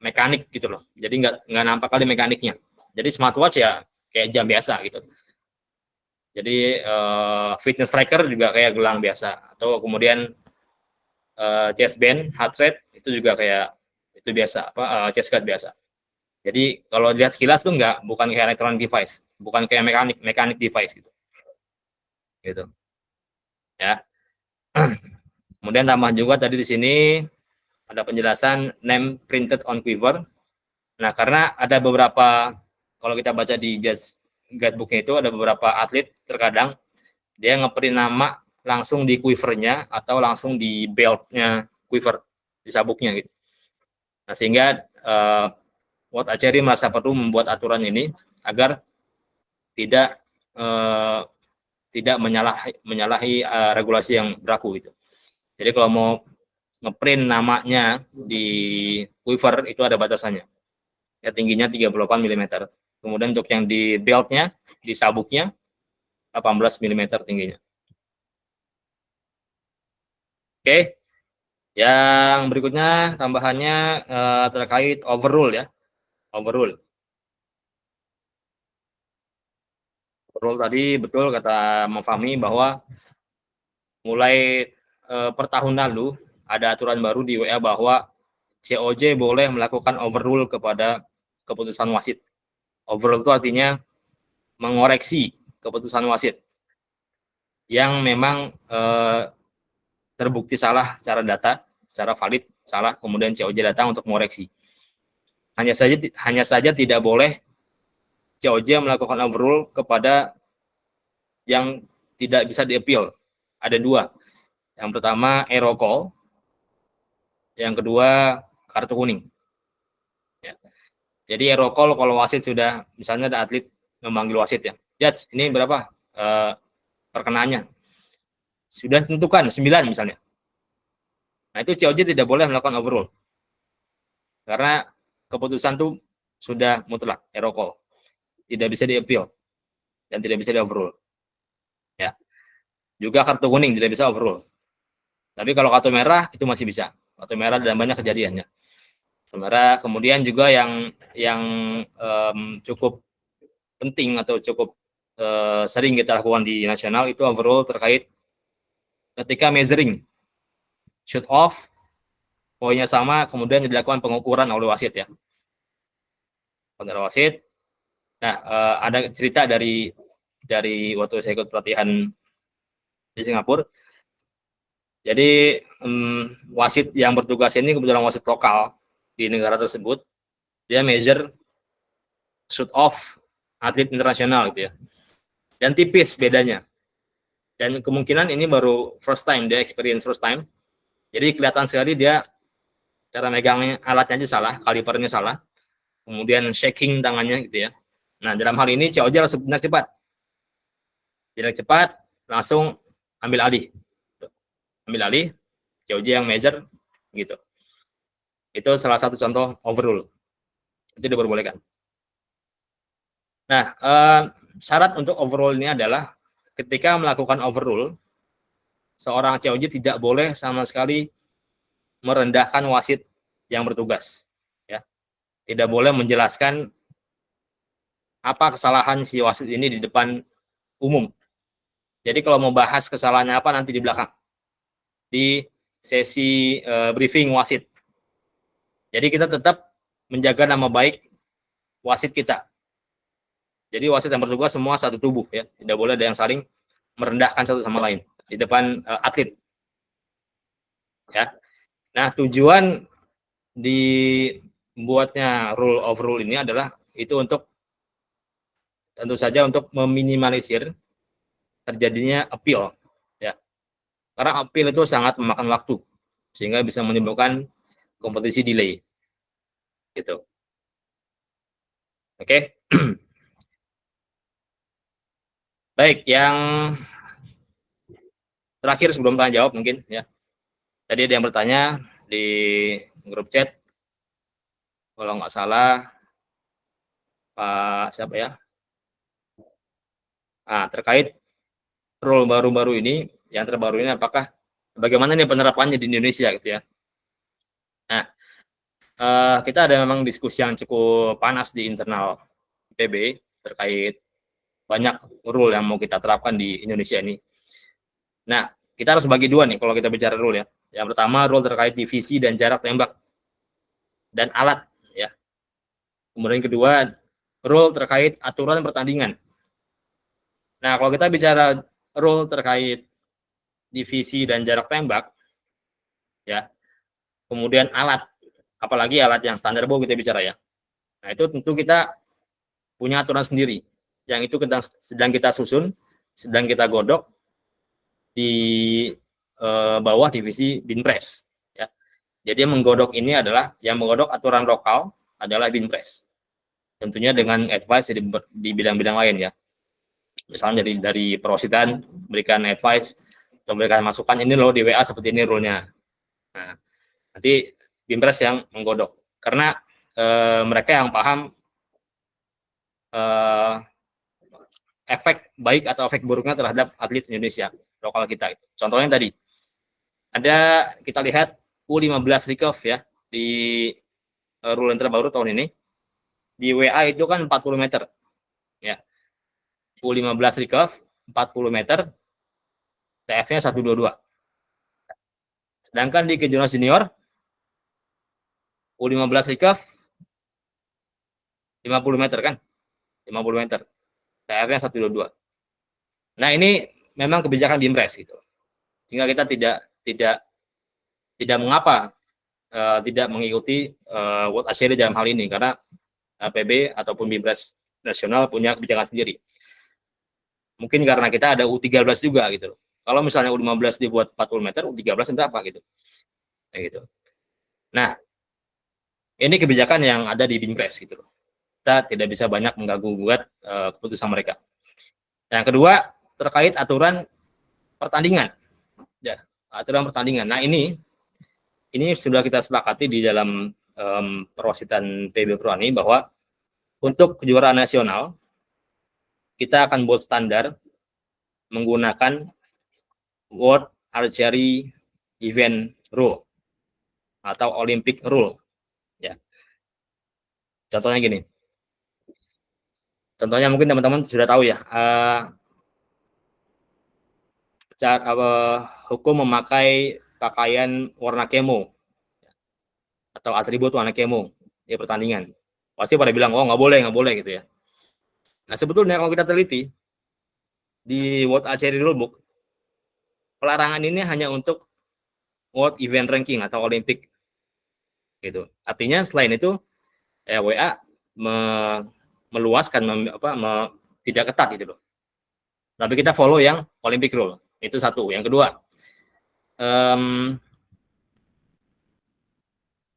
mekanik gitu loh. Jadi nggak nampak kali mekaniknya. Jadi smartwatch ya kayak jam biasa gitu. Jadi fitness tracker juga kayak gelang biasa. Atau kemudian chest band, heart rate itu juga kayak itu biasa, chest guard biasa. Jadi kalau lihat sekilas tuh bukan kayak electronic device, bukan kayak mekanik device gitu. Gitu. Ya. Kemudian tambah juga tadi di sini ada penjelasan name printed on quiver. Nah, karena ada beberapa, kalau kita baca di Jaz guidebook-nya itu ada beberapa atlet terkadang dia ngeprint nama langsung di quivernya atau langsung di belt-nya quiver, di sabuknya gitu. Nah, sehingga World Archery merasa perlu membuat aturan ini agar tidak menyalahi regulasi yang berlaku gitu. Jadi kalau mau ngeprint namanya di quiver itu ada batasannya. Ya, tingginya 38 mm. Kemudian untuk yang di beltnya, di sabuknya 18 mm tingginya. Oke. Yang berikutnya tambahannya terkait overrule ya. Overrule tadi betul kata Mang Fahmi bahwa mulai per tahun lalu ada aturan baru di WA bahwa COJ boleh melakukan overrule kepada keputusan wasit. Overrule itu artinya mengoreksi keputusan wasit yang memang terbukti salah secara data, secara valid salah, kemudian COJ datang untuk mengoreksi. Hanya saja tidak boleh COJ melakukan overrule kepada yang tidak bisa di-appeal. Ada dua. Yang pertama error call, yang kedua kartu kuning. Ya. Jadi error call kalau wasit sudah, misalnya ada atlet memanggil wasit ya, Judge ini berapa perkenaannya? Sudah tentukan 9 misalnya. Nah itu COJ tidak boleh melakukan overrule. Karena keputusan itu sudah mutlak, error call. Tidak bisa di-appeal dan tidak bisa di-overrule. Ya. Juga kartu kuning tidak bisa overrule. Tapi kalau kartu merah itu masih bisa. Kartu merah dan banyak kejadiannya. Sementara kemudian juga yang cukup penting atau cukup sering kita lakukan di nasional itu overall terkait ketika measuring shoot off, poinnya sama, kemudian dilakukan pengukuran oleh wasit ya. Oleh wasit. Nah, ada cerita dari waktu saya ikut pelatihan di Singapura. Jadi wasit yang bertugas ini kebetulan wasit lokal di negara tersebut, dia measure shoot off atlet internasional gitu ya. Dan tipis bedanya. Dan kemungkinan ini baru first time, dia experience first time. Jadi kelihatan sekali dia cara megangnya alatnya aja salah, kalipernya salah. Kemudian shaking tangannya gitu ya. Nah, dalam hal ini Choji langsung benar cepat. Tidak cepat, langsung ambil alih. Ambil alih, Choji yang measure gitu. Itu salah satu contoh overrule. Itu diperbolehkan. Nah, syarat untuk overrule ini adalah ketika melakukan overrule, seorang COJ tidak boleh sama sekali merendahkan wasit yang bertugas. Ya. Tidak boleh menjelaskan apa kesalahan si wasit ini di depan umum. Jadi kalau mau bahas kesalahannya apa nanti di belakang. Di sesi briefing wasit. Jadi kita tetap menjaga nama baik wasit kita. Jadi wasit yang bertugas semua satu tubuh ya. Tidak boleh ada yang saling merendahkan satu sama lain di depan atlet. Ya. Nah, tujuan dibuatnya rule of rule ini adalah itu untuk tentu saja untuk meminimalisir terjadinya appeal ya. Karena appeal itu sangat memakan waktu sehingga bisa menimbulkan kompetisi delay. Gitu. Oke. Baik, yang terakhir sebelum tanya jawab mungkin ya. Tadi ada yang bertanya di grup chat, kalau nggak salah Pak siapa ya? Nah, terkait rule baru-baru ini, yang terbaru ini apakah bagaimana nih penerapannya di Indonesia gitu ya? Nah, kita ada memang diskusi yang cukup panas di internal PB terkait banyak rule yang mau kita terapkan di Indonesia ini. Nah, kita harus bagi dua nih kalau kita bicara rule ya. Yang pertama rule terkait divisi dan jarak tembak dan alat ya. Kemudian kedua rule terkait aturan pertandingan. Nah, kalau kita bicara rule terkait divisi dan jarak tembak ya. Kemudian alat, apalagi alat yang standar bow kita bicara ya. Nah, itu tentu kita punya aturan sendiri. Yang itu sedang kita susun, sedang kita godok di bawah divisi Binpres ya. Jadi yang menggodok ini adalah yang menggodok aturan lokal adalah Binpres. Tentunya dengan advice di bidang-bidang lain ya. Misalnya dari perwasitan berikan advice atau memberikan masukan ini loh di WA seperti ini rule-nya. Nah, nanti Binpres yang menggodok karena mereka yang paham efek baik atau efek buruknya terhadap atlet Indonesia lokal kita. Contohnya tadi ada kita lihat U15 recurve ya di rule yang terbaru tahun ini di WA itu kan 40 meter ya. U15 recurve 40 meter TF-nya 122. Sedangkan di kejuaraan senior U15 recurve 50 meter kan? 50 meter. TF-nya 122. Nah, ini memang kebijakan Binpres gitu. Sehingga kita tidak mengapa tidak mengikuti World Asia dalam hal ini karena PB ataupun Binpres nasional punya kebijakan sendiri. Mungkin karena kita ada U13 juga gitu. Kalau misalnya U15 dibuat 40 meter, U13 itu apa gitu. Kayak gitu. Nah, ini kebijakan yang ada di Binpres gitu. Kita tidak bisa banyak mengganggu-gugat keputusan mereka. Yang kedua, terkait aturan pertandingan. Ya, aturan pertandingan. Nah, ini sudah kita sepakati di dalam perwasitan PB Prani bahwa untuk kejuaraan nasional kita akan buat standar menggunakan World Archery Event Rule atau Olympic Rule. Ya. Contohnya gini. Contohnya mungkin teman-teman sudah tahu ya. Hukum memakai pakaian warna kemo atau atribut warna kemo di pertandingan. Pasti pada bilang, oh nggak boleh gitu ya. Nah sebetulnya kalau kita teliti di World Archery Rulebook, pelarangan ini hanya untuk World Event Ranking atau Olympic gitu. Artinya selain itu WA meluaskan, tidak ketat gitu loh. Tapi kita follow yang Olympic Rule, itu satu. Yang kedua,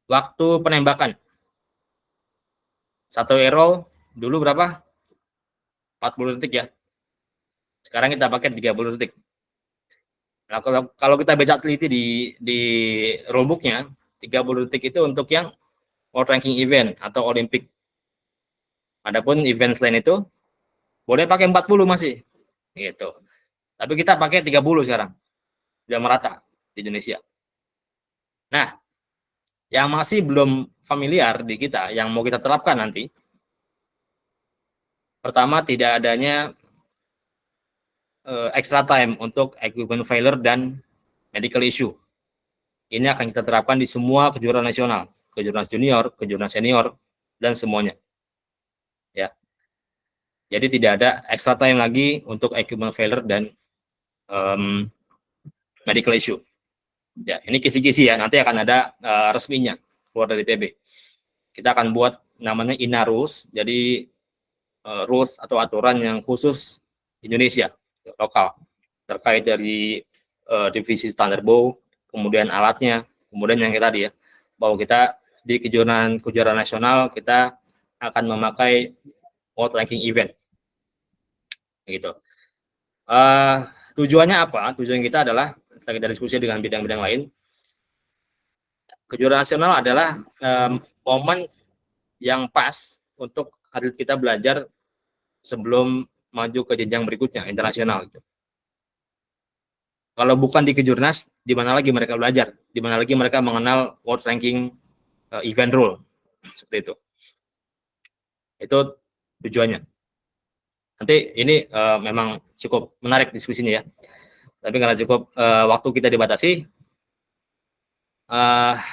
waktu penembakan. Satu arrow dulu berapa? 40 detik ya. Sekarang kita pakai 30 detik. Nah, kalau kita baca teliti di rulebooknya, 30 detik itu untuk yang World Ranking Event atau Olympic. Adapun event selain itu, boleh pakai 40 masih. Gitu. Tapi kita pakai 30 sekarang. Sudah merata di Indonesia. Nah, yang masih belum familiar di kita, yang mau kita terapkan nanti, pertama tidak adanya extra time untuk equipment failure dan medical issue. Ini akan kita terapkan di semua kejuaraan nasional, kejuaraan junior, kejuaraan senior, dan semuanya. Ya. Jadi tidak ada extra time lagi untuk equipment failure dan medical issue. Ya, ini kisi-kisi ya, nanti akan ada resminya keluar dari PB. Kita akan buat namanya INA Rules, jadi rules atau aturan yang khusus Indonesia, lokal, terkait dari divisi standar bow, kemudian alatnya, kemudian yang kita tadi ya, bahwa kita di kejuaraan nasional kita akan memakai World Ranking Event, gitu. Tujuannya apa? Tujuan kita adalah, setelah kita diskusi dengan bidang-bidang lain, kejuaraan nasional adalah momen yang pas untuk atlet kita belajar sebelum maju ke jenjang berikutnya, internasional. Gitu. Kalau bukan di Kejurnas, di mana lagi mereka belajar? Di mana lagi mereka mengenal World Ranking Event Rule? Seperti itu. Itu tujuannya. Nanti ini memang cukup menarik diskusinya ya. Tapi karena cukup waktu kita dibatasi,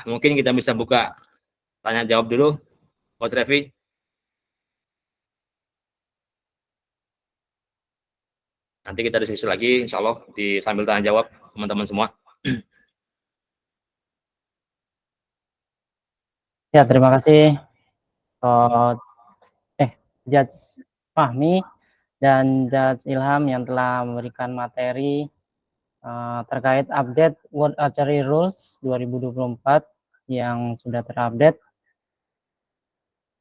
mungkin kita bisa buka tanya jawab dulu, Coach Revi. Nanti kita diskusi lagi, insya Allah, sambil tanya jawab teman-teman semua. Ya, terima kasih Judge Fahmi dan Judge Ilham yang telah memberikan materi terkait update World Archery Rules 2024 yang sudah terupdate.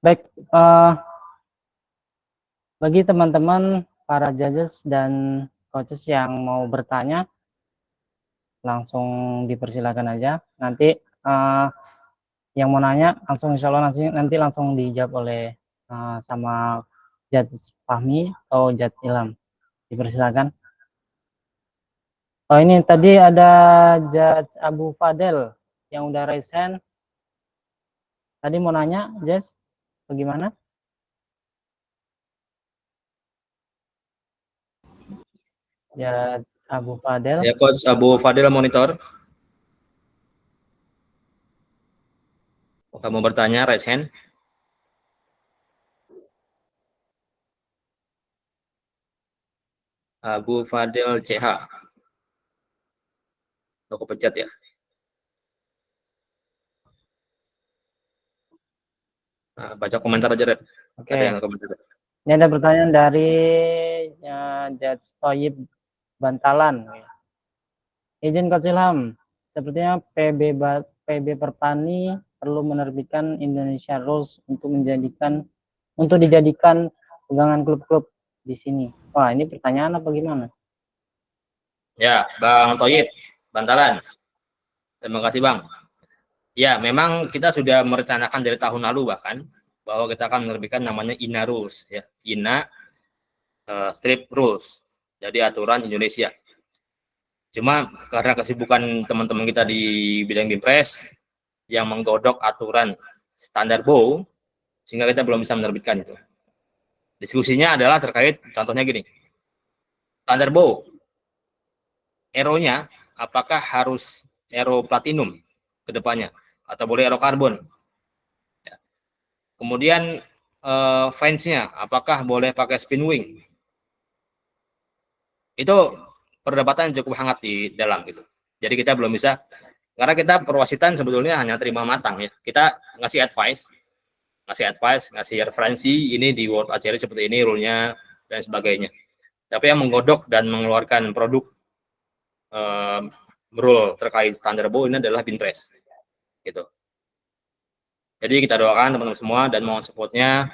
Baik, bagi teman-teman para judges dan coaches yang mau bertanya, langsung dipersilakan aja. Nanti yang mau nanya langsung, insya Allah nanti langsung dijawab oleh sama Judge Fahmi atau Judge Ilham. Dipersilakan. Oh, ini tadi ada Judge Abu Fadel yang udah raise hand. Tadi mau nanya, Judge, bagaimana? Judge Abu Fadel. Ya, Coach Abu Fadel monitor. Kamu bertanya, raise hand. Abu Fadel CH. Aku pencet ya. Nah, baca komentar aja, Red. Oke. Ada yang komentar. Ini ada pertanyaan dari Judge Toyib Bantalan. Izin Coach Ilham, sepertinya PB Pertani perlu menerbitkan Indonesia Rules untuk dijadikan pegangan klub-klub di sini. Wah, ini pertanyaan apa gimana? Ya, Bang Toyib Bantalan. Terima kasih, Bang. Ya, memang kita sudah merencanakan dari tahun lalu bahkan bahwa kita akan menerbitkan namanya INA Rules, ya, INA Strip Rules, jadi aturan Indonesia. Cuma karena kesibukan teman-teman kita di bidang Bimpres yang menggodok aturan standar bow, sehingga kita belum bisa menerbitkan itu. Diskusinya adalah terkait, contohnya gini, standar BO, aeronya apakah harus aero platinum ke depannya, atau boleh aero karbon. Ya. Kemudian fans-nya, apakah boleh pakai spin wing. Itu perdebatan cukup hangat di dalam gitu. Jadi kita belum bisa, karena kita perwasitan sebetulnya hanya terima matang ya. Kita ngasih advice, ngasih referensi, ini di World Archery seperti ini rule-nya dan sebagainya. Tapi yang menggodok dan mengeluarkan produk rule terkait standar BO ini adalah Binpres. Gitu. Jadi kita doakan teman-teman semua dan mohon support-nya,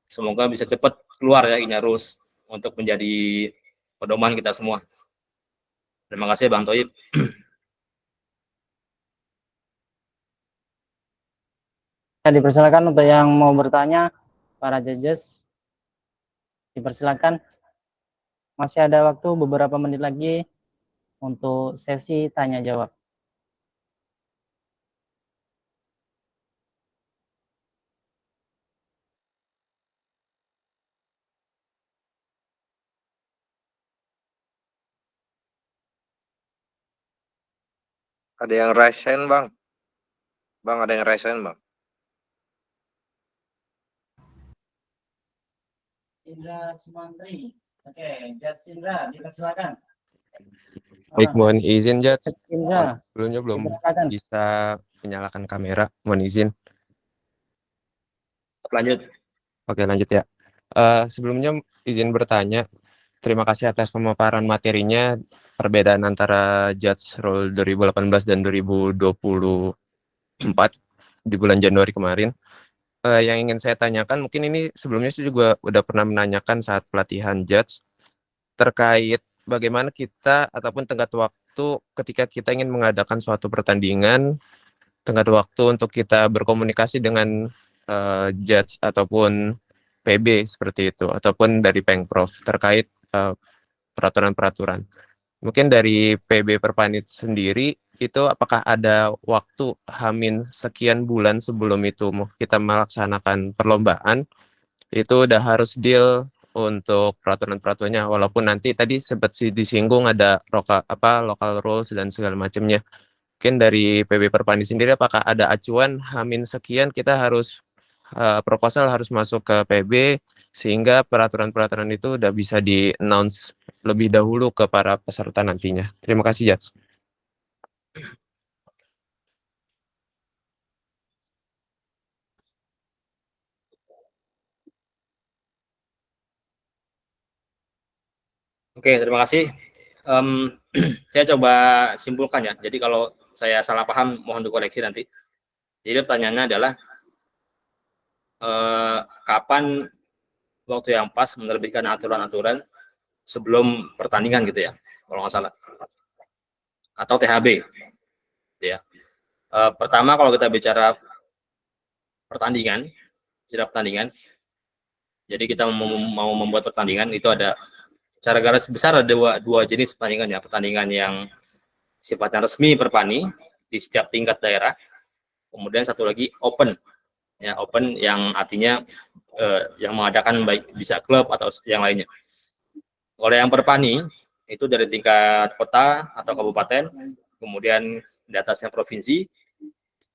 semoga bisa cepat keluar ya INA rules untuk menjadi pedoman kita semua. Terima kasih Bang Toib. Ya, dipersilakan untuk yang mau bertanya, para judges, dipersilakan. Masih ada waktu beberapa menit lagi untuk sesi tanya jawab. Ada yang raise hand, Bang. Bang, ada yang raise hand, Bang. Indra Sumantri. Oke, Judge Indra, dipersilakan. Baik, mohon izin, Judge. Indra, Sebelumnya belum dipersilakan. bisa menyalakan kamera, mohon izin. Lanjut. Oke, lanjut ya. Sebelumnya izin bertanya, terima kasih atas pemaparan materinya, perbedaan antara Judge Rule 2018 dan 2024 di bulan Januari kemarin. Yang ingin saya tanyakan, mungkin ini sebelumnya saya juga udah pernah menanyakan saat pelatihan Judge, terkait bagaimana kita ataupun tenggat waktu ketika kita ingin mengadakan suatu pertandingan, tenggat waktu untuk kita berkomunikasi dengan judge ataupun PB seperti itu, ataupun dari Pengprov terkait peraturan-peraturan. Mungkin dari PB Perpanit sendiri, itu apakah ada waktu Hamin sekian bulan sebelum itu kita melaksanakan perlombaan, itu udah harus deal untuk peraturan-peraturannya, walaupun nanti tadi sempat disinggung ada local rules dan segala macamnya. Mungkin dari PB Perpani sendiri apakah ada acuan Hamin sekian kita harus proposal harus masuk ke PB sehingga peraturan-peraturan itu udah bisa di-announce lebih dahulu ke para peserta nantinya. Terima kasih, Jats. Oke, terima kasih. Saya coba simpulkan ya. Jadi kalau saya salah paham, mohon dikoreksi nanti. Jadi pertanyaannya adalah kapan waktu yang pas menerbitkan aturan-aturan sebelum pertandingan gitu ya, kalau nggak salah, atau THB. Ya. Pertama kalau kita bicara pertandingan, jadi kita mau membuat pertandingan itu ada secara garis besar ada dua jenis pertandingan ya, pertandingan yang sifatnya resmi Perpani di setiap tingkat daerah, kemudian satu lagi open ya, open yang artinya yang mengadakan baik bisa klub atau yang lainnya. Kalau yang Perpani itu dari tingkat kota atau kabupaten, kemudian di atasnya provinsi,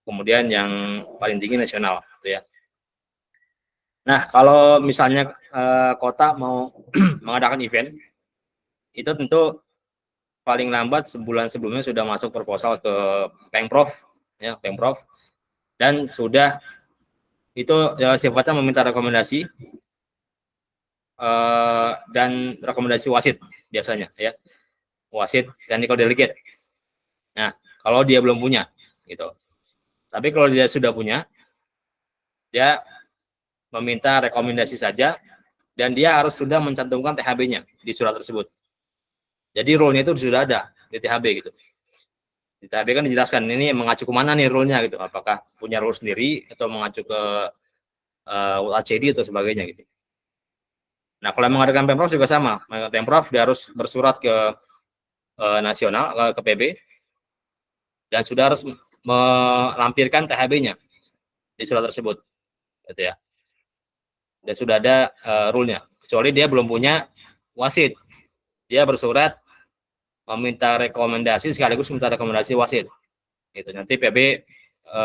kemudian yang paling tinggi nasional gitu ya. Nah, kalau misalnya kota mau mengadakan event, itu tentu paling lambat sebulan sebelumnya sudah masuk proposal ke Pengprov, ya Pengprov, dan sudah itu ya, sifatnya meminta rekomendasi dan rekomendasi wasit biasanya, ya wasit technical delegate. Nah, kalau dia belum punya, gitu. Tapi kalau dia sudah punya, dia meminta rekomendasi saja, dan dia harus sudah mencantumkan THB-nya di surat tersebut. Jadi rule-nya itu sudah ada di THB gitu. Di THB kan dijelaskan ini mengacu ke mana nih rule-nya gitu. Apakah punya rule sendiri atau mengacu ke UACD atau sebagainya gitu. Nah, kalau mengadakan Pemprov juga sama. Pemprov dia harus bersurat ke nasional, ke PB, dan sudah harus melampirkan THB-nya di surat tersebut. Gitu ya. dan sudah ada rule-nya. Kecuali dia belum punya wasit, dia bersurat meminta rekomendasi sekaligus minta rekomendasi wasit. Gitu. Nanti PB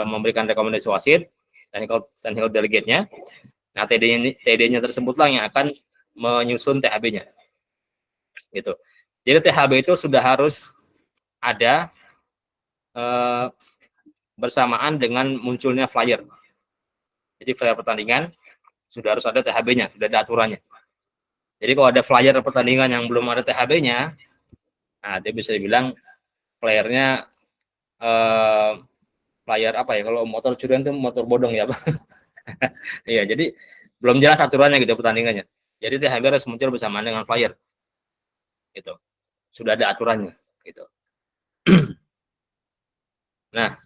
memberikan rekomendasi wasit, technical delegate-nya. Nah, TD-nya tersebutlah yang akan menyusun THB-nya. Gitu. Jadi THB itu sudah harus ada bersamaan dengan munculnya flyer. Jadi flyer pertandingan sudah harus ada THB-nya, sudah ada aturannya. Jadi kalau ada flyer pertandingan yang belum ada THB-nya, nah dia bisa dibilang flyernya flyer apa ya? Kalau motor curian itu motor bodong ya, Pak. Iya, jadi belum jelas aturannya gitu pertandingannya. Jadi THB harus muncul bersamaan dengan flyer. Gitu. Sudah ada aturannya gitu. Nah,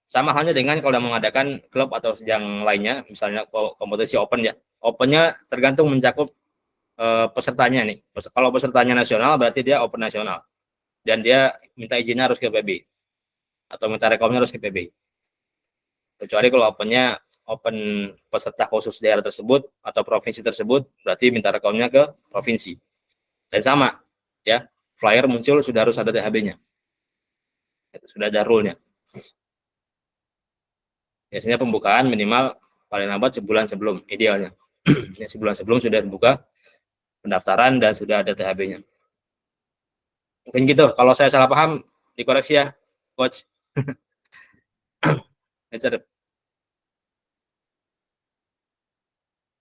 sama halnya dengan kalau mengadakan klub atau yang lainnya, misalnya kompetisi open ya. Opennya tergantung mencakup pesertanya nih. Kalau pesertanya nasional berarti dia open nasional. Dan dia minta izinnya harus ke PB. Atau minta rekomnya harus ke PB. Kecuali kalau opennya open peserta khusus daerah tersebut atau provinsi tersebut, berarti minta rekomnya ke provinsi. Dan sama, ya, flyer muncul sudah harus ada THB-nya. Sudah ada rule-nya. Biasanya pembukaan minimal paling lambat sebulan sebelum, idealnya. Ya, sebulan sebelum sudah dibuka pendaftaran dan sudah ada THB-nya. Mungkin gitu. Kalau saya salah paham, dikoreksi ya, Coach.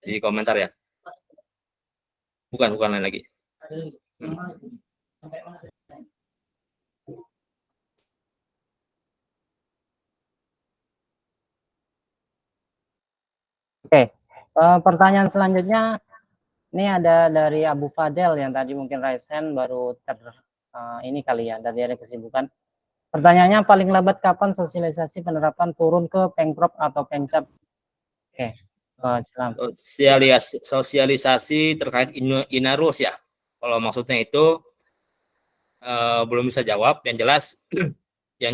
Di komentar ya. Bukan lain lagi. Oke, pertanyaan selanjutnya ini ada dari Abu Fadel yang tadi mungkin raise hand baru ini kali ya, dari ada kesibukan. Pertanyaannya, paling lambat kapan sosialisasi penerapan turun ke Pemprov atau Pemcap? Oke, sosialisasi terkait Inarus ya. Kalau maksudnya itu belum bisa jawab. Yang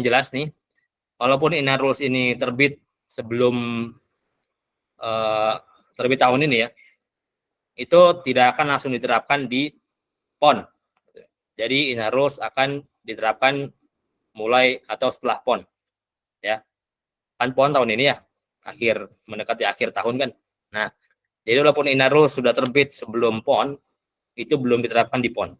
jelas nih, walaupun Inarus ini terbit sebelum terbit tahun ini ya, itu tidak akan langsung diterapkan di PON. Jadi Inarus akan diterapkan mulai atau setelah PON, ya. Kan PON tahun ini ya, mendekati akhir tahun kan. Nah, jadi walaupun Inarus sudah terbit sebelum PON, itu belum diterapkan di PON.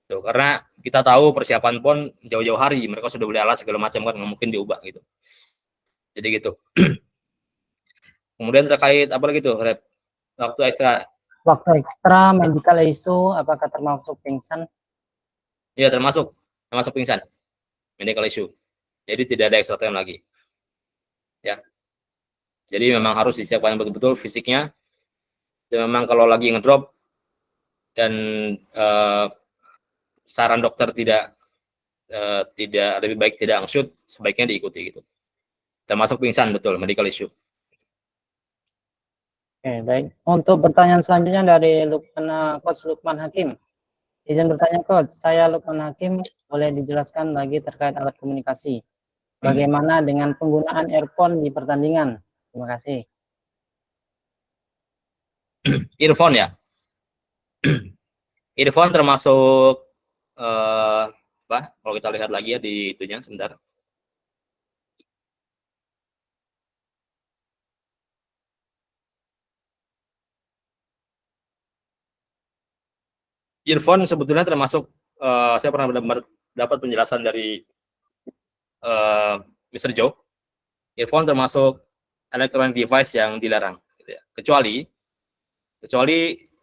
Tuh, karena kita tahu persiapan PON jauh-jauh hari, mereka sudah beli alat segala macam kan, nggak mungkin diubah gitu. Jadi gitu. Kemudian terkait apa lagi tuh, Rep? Waktu ekstra medical issue, apakah termasuk pingsan? Iya, termasuk pingsan, medical issue. Jadi tidak ada extra time lagi. Ya. Jadi memang harus disiapkan betul-betul fisiknya. Dan memang kalau lagi ngedrop dan saran dokter tidak lebih baik tidak shoot, sebaiknya diikuti gitu. Termasuk pingsan, betul, medical issue. Oke, baik. Untuk pertanyaan selanjutnya dari Coach Lukman Hakim. Izin bertanya, Coach. Saya Lukman Hakim, boleh dijelaskan lagi terkait alat komunikasi. Bagaimana dengan penggunaan earphone di pertandingan? Terima kasih. Earphone ya. Earphone termasuk apa? Kalau kita lihat lagi ya di itunya, sebentar. Earphone sebetulnya termasuk, saya pernah dapat penjelasan dari Mr. Joe. Earphone termasuk electronic device yang dilarang, gitu ya. Kecuali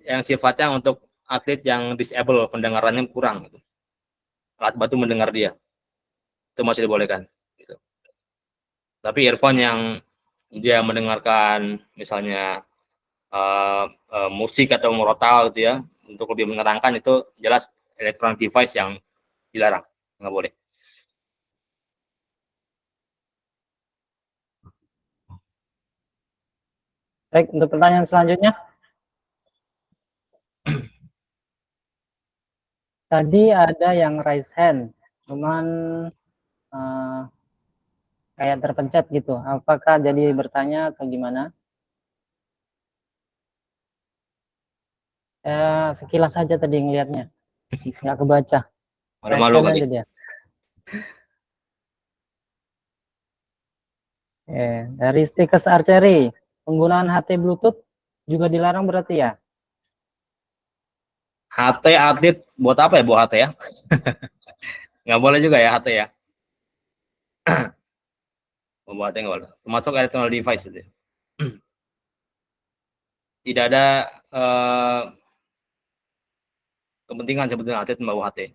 yang sifatnya untuk atlet yang disable, pendengarannya kurang, gitu. Alat bantu mendengar dia, itu masih dibolehkan. Gitu. Tapi earphone yang dia mendengarkan misalnya musik atau murotal gitu ya, untuk lebih menerangkan, itu jelas electronic device yang dilarang, nggak boleh. Baik, untuk pertanyaan selanjutnya. Tadi ada yang raise hand, cuman kayak terpencet gitu. Apakah jadi bertanya atau gimana? Saya sekilas saja tadi ngelihatnya, nggak kebaca. Malu-malu Keren kali. aja dia. Dari Stikers Archery, penggunaan HT Bluetooth juga dilarang berarti ya? HT atlet buat apa ya? Buat HT ya? Nggak boleh juga ya HT ya? Buat HT nggak boleh. Termasuk electronic device itu. Tidak ada kepentingan sebetulnya atlet membawa HT.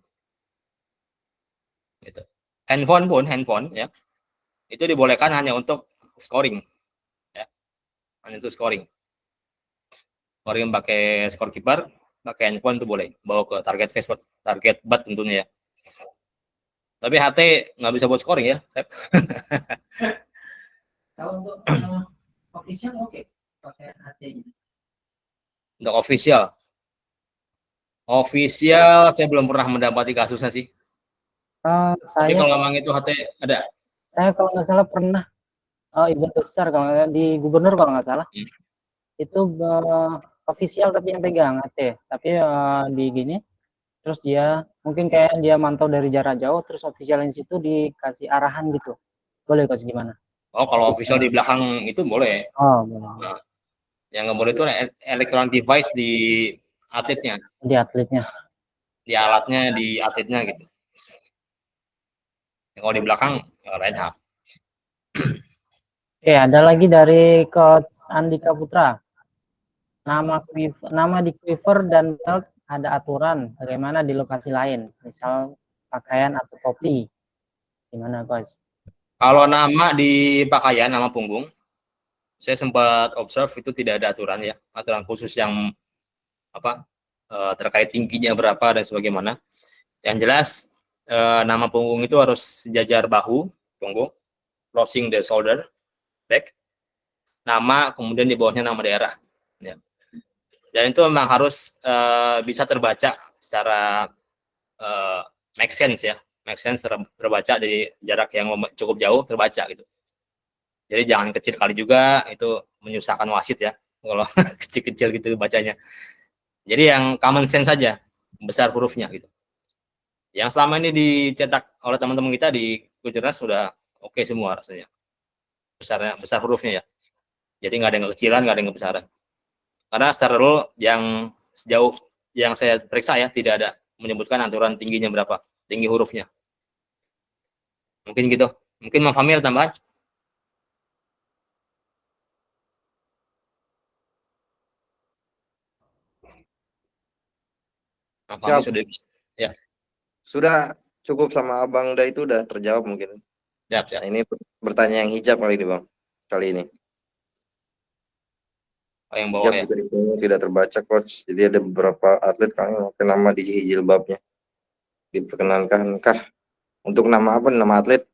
Gitu. Handphone ya, itu dibolehkan hanya untuk scoring, ya, hanya untuk scoring pakai scorekeeper, pakai handphone itu boleh bawa ke target face, target bat tentunya ya. Tapi HT nggak bisa buat scoring ya. Kalau untuk official oke pakai HT. Untuk official saya belum pernah mendapati kasusnya sih. Tapi Saya kalau memang itu HT ada. kalau nggak salah pernah event besar kalau nggak di gubernur kalau nggak salah itu official tapi yang pegang HT, tapi di gini terus dia mungkin kayak dia mantau dari jarak jauh terus official di situ dikasih arahan gitu, boleh coach gimana? Oh, kalau official di belakang itu boleh. Oh boleh. Nah, yang nggak boleh itu electronic device di atletnya, Di atletnya. di alatnya, di atletnya gitu. Kalau di belakang lain hal. Oke, ada lagi dari coach Andika Putra. Nama di quiver dan belt ada aturan bagaimana di lokasi lain, misal pakaian atau topi. Gimana coach? Kalau nama di pakaian, nama punggung, saya sempat observe itu tidak ada aturan ya, aturan khusus yang apa terkait tingginya berapa dan sebagaimana. Yang jelas nama punggung itu harus sejajar bahu punggung, crossing the shoulder, back, nama kemudian di bawahnya nama daerah. Ya. Dan itu memang harus bisa terbaca secara make sense ya, make sense terbaca dari jarak yang cukup jauh terbaca gitu. Jadi jangan kecil kali juga, itu menyusahkan wasit ya kalau kecil-kecil gitu bacanya. Jadi yang common sense saja, besar hurufnya gitu. Yang selama ini dicetak oleh teman-teman kita di Kulturnas sudah oke semua rasanya. Besar hurufnya ya. Jadi nggak ada yang kecilan, nggak ada yang kebesaran. Karena secara rule yang sejauh yang saya periksa ya tidak ada menyebutkan aturan tingginya berapa, tinggi hurufnya. Mungkin gitu. Mungkin Mas Famil tambahan. Mas Famil sudah ya. Sudah cukup sama Abang Da itu udah terjawab mungkin. Siap. Nah, ini bertanya yang hijab kali ini Bang, kali ini. Oh, yang bawah ya. Tidak terbaca coach. Jadi ada beberapa atlet kami pakai nama di jilbabnya. Diperkenankankah untuk nama apa? Nama atlet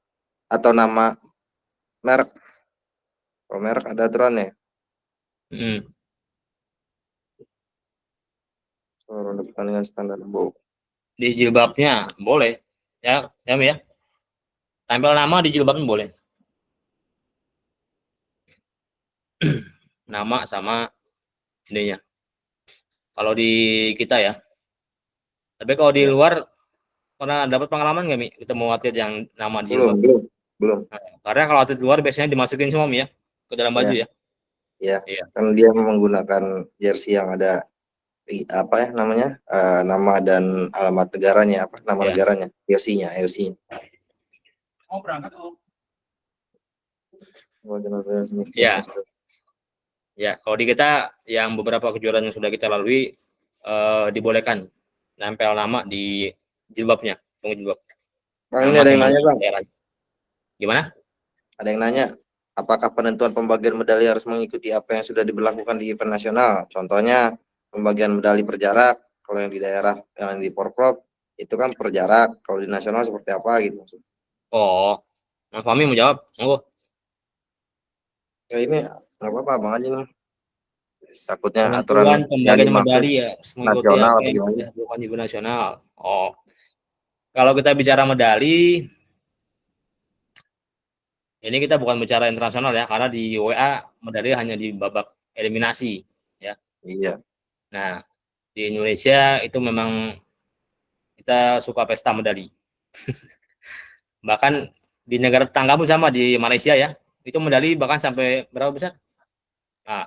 atau nama merek? Kalau merek ada aturannya. Roda pertandingan standar bau. Di jilbabnya boleh ya, ya. Tempel nama di jilbabnya boleh. Nama sama ininya. Kalau di kita ya. Tapi kalau di luar pernah dapat pengalaman nggak Mi ketemu atlet yang nama di jilbab? Belum. Nah, karena kalau atlet luar biasanya dimasukin semua Mi ya ke dalam baju ya. Iya. Kan dia menggunakan jersey yang ada apa ya namanya nama dan alamat negaranya apa nama negaranya jersey-nya. Oh berangkat Ya. Ya, kalau di kita yang beberapa kejuaraan yang sudah kita lalui dibolehkan nempel nama di jilbabnya, jilbab. Bang, ini ada yang nanya Bang. Gimana? Ada yang nanya, apakah penentuan pembagian medali harus mengikuti apa yang sudah diberlakukan di event nasional? Contohnya pembagian medali per jarak, kalau yang di daerah, yang di Porprov itu kan per jarak, kalau di nasional seperti apa gitu? Oh, Mas Fahmi mau jawab? Monggo. Ya ini nggak apa-apa Bang aja nih. Takutnya Penentuan aturan pembagian medali ya mengikuti nasional apa yang bukan di nasional. Oh, kalau kita bicara medali, ini kita bukan bicara internasional ya, karena di WA medali hanya di babak eliminasi ya. Iya. Nah, Di Indonesia itu memang kita suka pesta medali. Bahkan di negara tetangga pun sama, di Malaysia ya, itu medali bahkan sampai berapa besar? Nah,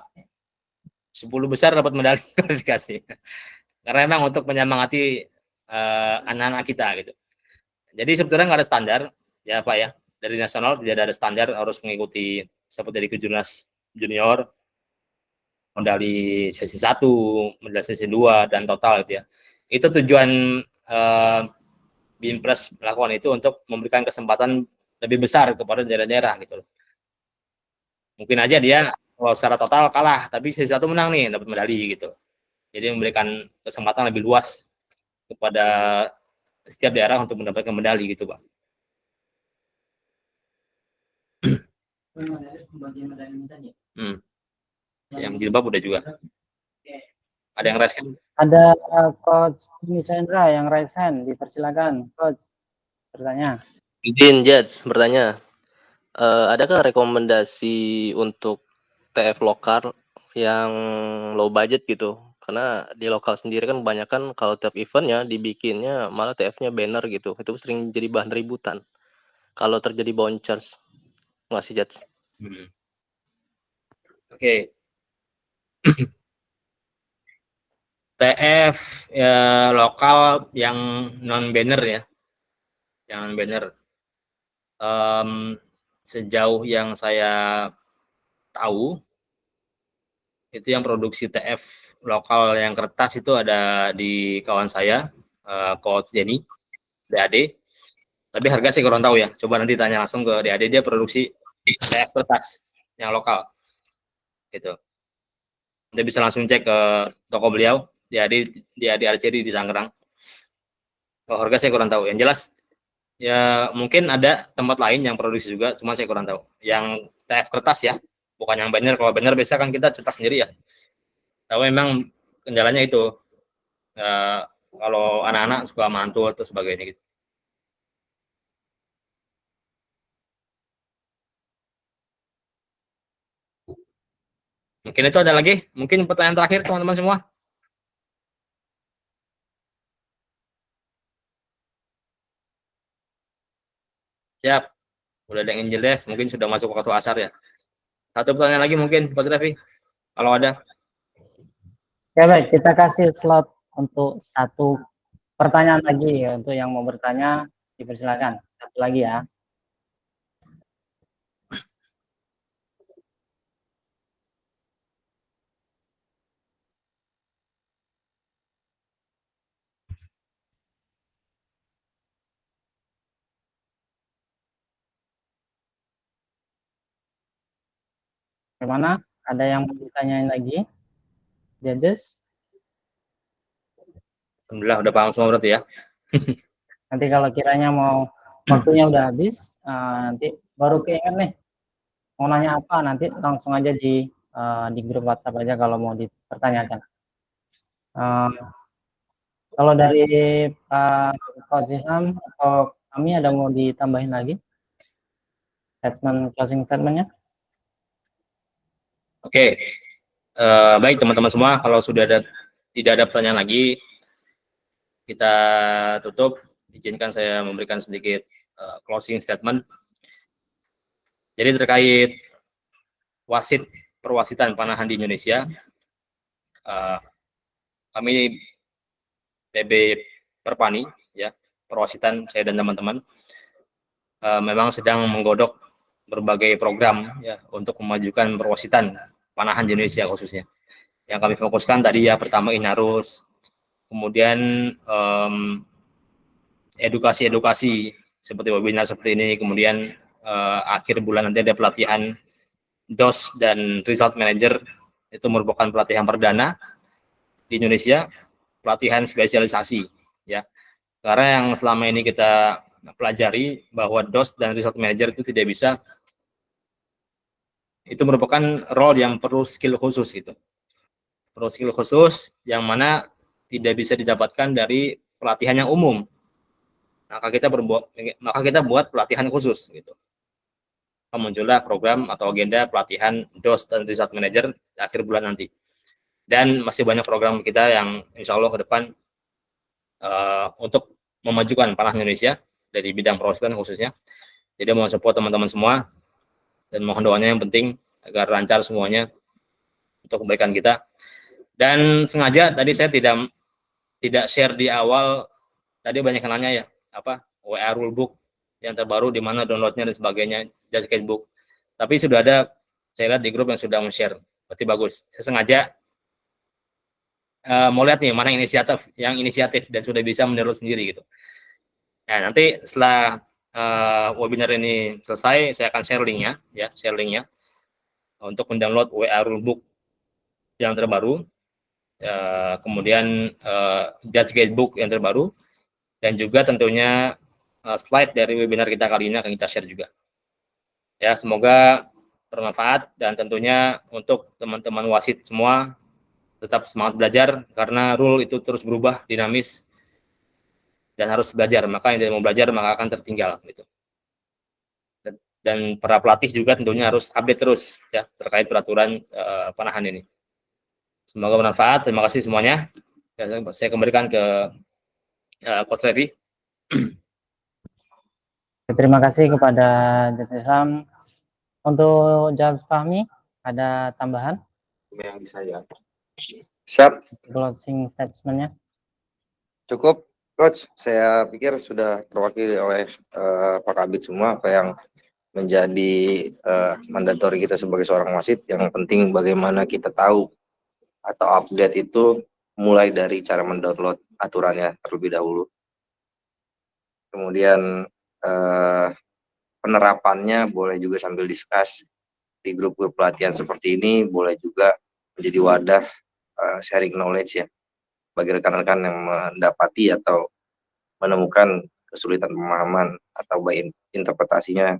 10 besar dapat medali kualifikasi. Karena memang untuk menyemangati anak-anak kita gitu. Jadi sebetulnya nggak ada standar ya Pak ya. Dari nasional tidak ada standar, harus mengikuti seperti dari kejurnas junior, medali sesi 1, medali sesi 2 dan total gitu ya. Itu tujuan Binpres melakukan itu untuk memberikan kesempatan lebih besar kepada daerah-daerah gitu loh. Mungkin aja dia kalau secara total kalah, tapi sesi 1 menang nih, dapat medali gitu. Jadi memberikan kesempatan lebih luas kepada setiap daerah untuk mendapatkan medali gitu, Pak. Yang jilbab udah juga. Ada yang raise hand? Ada Coach Misendra yang raise hand, dipersilakan Coach bertanya. Izin Judge bertanya, adakah rekomendasi untuk TF lokal yang low budget gitu? Karena di lokal sendiri kan kebanyakan kalau tiap eventnya dibikinnya malah TF-nya banner gitu, itu sering jadi bahan ributan. Kalau terjadi bouncers, nggak sih Judge? Oke. TF ya, lokal yang non banner ya, yang non banner. Sejauh yang saya tahu itu yang produksi TF lokal yang kertas itu ada di kawan saya, Coach Denny, DAD. Tapi harga saya kurang tahu ya. Coba nanti tanya langsung ke DAD, dia produksi TF kertas yang lokal. Gitu. Anda bisa langsung cek ke toko beliau, DAD Archery di Tangerang. Kalau harga saya kurang tahu. Yang jelas ya mungkin ada tempat lain yang produksi juga, cuma saya kurang tahu. Yang TF kertas ya, bukan yang banner. Kalau banner biasa kan kita cetak sendiri ya. Tapi memang kendalanya itu kalau anak-anak suka mantul atau sebagainya gitu. Mungkin itu ada lagi. Mungkin pertanyaan terakhir teman-teman semua. Siap. Udah ada yang Angel Dev, mungkin sudah masuk waktu asar ya. Satu pertanyaan lagi mungkin, Coach Revi, kalau ada. Ya baik, kita kasih slot untuk satu pertanyaan lagi ya, untuk yang mau bertanya dipersilakan. Satu lagi ya. Bagaimana? Ada yang mau ditanyain lagi? Judges? Alhamdulillah udah paham semua berarti ya. Nanti kalau kiranya mau waktunya udah habis, nanti baru keinget nih mau nanya apa, nanti langsung aja di grup WhatsApp aja kalau mau dipertanyakan. Kalau dari Pak Coach Ilham atau kami ada mau ditambahin lagi closing statementnya? Oke. Baik teman-teman semua, kalau sudah tidak ada pertanyaan lagi, kita tutup. Izinkan saya memberikan sedikit closing statement. Jadi terkait wasit perwasitan panahan di Indonesia, kami PB Perpani ya, perwasitan saya dan teman-teman memang sedang menggodok berbagai program ya untuk memajukan perwasitan panahan di Indonesia khususnya. Yang kami fokuskan tadi ya, pertama Inarus, kemudian edukasi seperti webinar seperti ini, kemudian akhir bulan nanti ada pelatihan DOS dan Result Manager, itu merupakan pelatihan perdana di Indonesia, pelatihan spesialisasi ya. Karena yang selama ini kita pelajari bahwa DOS dan Result Manager itu tidak bisa, itu merupakan role yang perlu skill khusus gitu. Perlu skill khusus yang mana tidak bisa didapatkan dari pelatihan yang umum. Maka kita buat pelatihan khusus gitu. Muncullah program atau agenda pelatihan DOS dan Result Manager di akhir bulan nanti. Dan masih banyak program kita yang insya Allah ke depan untuk memajukan panah Indonesia dari bidang perosesan khususnya. Jadi mau support teman-teman semua dan mohon doanya yang penting agar lancar semuanya untuk kebaikan kita. Dan sengaja tadi saya tidak share di awal, tadi banyak yang nanya ya, apa WA rulebook yang terbaru di mana downloadnya dan sebagainya, Judge Guidebook. Tapi sudah ada, saya lihat di grup yang sudah men-share, berarti bagus. Saya sengaja mau lihat nih mana yang inisiatif dan sudah bisa meniru sendiri gitu. Nah, nanti setelah webinar ini selesai, saya akan share linknya, untuk mendownload WA rulebook yang terbaru, kemudian Judge Guidebook yang terbaru, dan juga tentunya slide dari webinar kita kali ini akan kita share juga. Ya, semoga bermanfaat dan tentunya untuk teman-teman wasit semua tetap semangat belajar karena rule itu terus berubah, dinamis, dan harus belajar. Maka yang tidak mau belajar maka akan tertinggal gitu. Dan para pelatih juga tentunya harus update terus ya terkait peraturan panahan ini. Semoga bermanfaat. Terima kasih semuanya. Ya, saya kembalikan ke Coach Revi. Terima kasih kepada Judge Islam. Untuk Judge Fahmi, ada tambahan? Yang bisa ya. Siap. Closing statement-nya. Cukup, Coach. Saya pikir sudah terwakili oleh Pak Kabid semua apa yang menjadi mandatori kita sebagai seorang wasit. Yang penting bagaimana kita tahu atau update itu mulai dari cara mendownload aturannya terlebih dahulu. Kemudian penerapannya boleh juga sambil discuss di grup-grup pelatihan seperti ini, boleh juga menjadi wadah sharing knowledge ya bagi rekan-rekan yang mendapati atau menemukan kesulitan pemahaman atau baik interpretasinya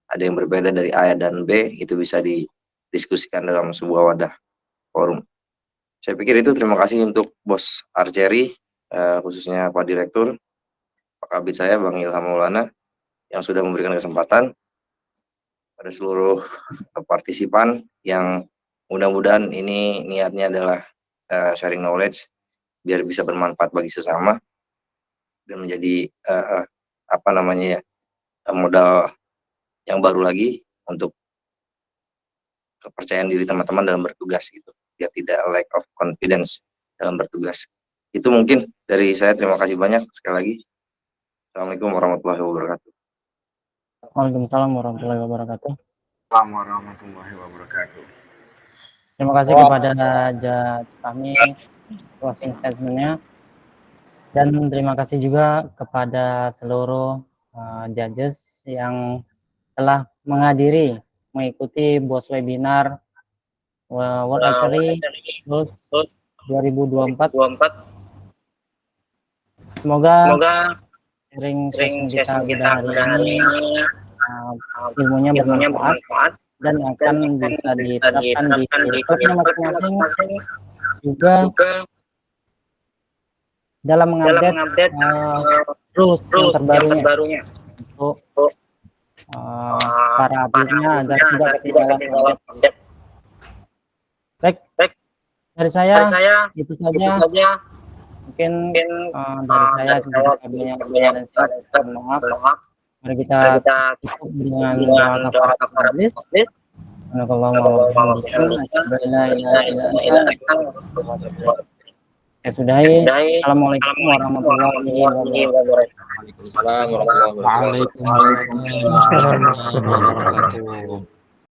ada yang berbeda dari A dan B, itu bisa didiskusikan dalam sebuah wadah forum. Saya pikir itu. Terima kasih untuk Bos Archery, khususnya Pak Direktur, Pak Kabid saya Bang Ilham Maulana yang sudah memberikan kesempatan pada seluruh partisipan yang mudah-mudahan ini niatnya adalah sharing knowledge biar bisa bermanfaat bagi sesama dan menjadi modal yang baru lagi untuk kepercayaan diri teman-teman dalam bertugas gitu, biar tidak lack of confidence dalam bertugas. Itu mungkin dari saya. Terima kasih banyak sekali lagi. Assalamualaikum warahmatullahi wabarakatuh. Waalaikumsalam warahmatullahi wabarakatuh. Assalamualaikum warahmatullahi wabarakatuh. Terima kasih kepada Judge Fahmi closing statement-nya. Dan terima kasih juga kepada seluruh judges yang telah mengikuti BOS webinar World Archery Rules 2024. Semoga sharing session kita pada hari ini ilmunya bermanfaat dan akan bisa diterapkan di klubnya masing-masing, juga dalam mengupdate rules yang terbarunya untuk para atletnya agar tidak ketinggalan update. Baik, dari saya itu saja. Mungkin dari saya tidak banyak dan saya maaf. Mari kita tutup dengan doa kafaratul majlis. Saya sudahi. Assalamualaikum warahmatullahi wabarakatuh. Waalaikumsalam warahmatullahi wabarakatuh. Waalaikumsalam warahmatullahi wabarakatuh.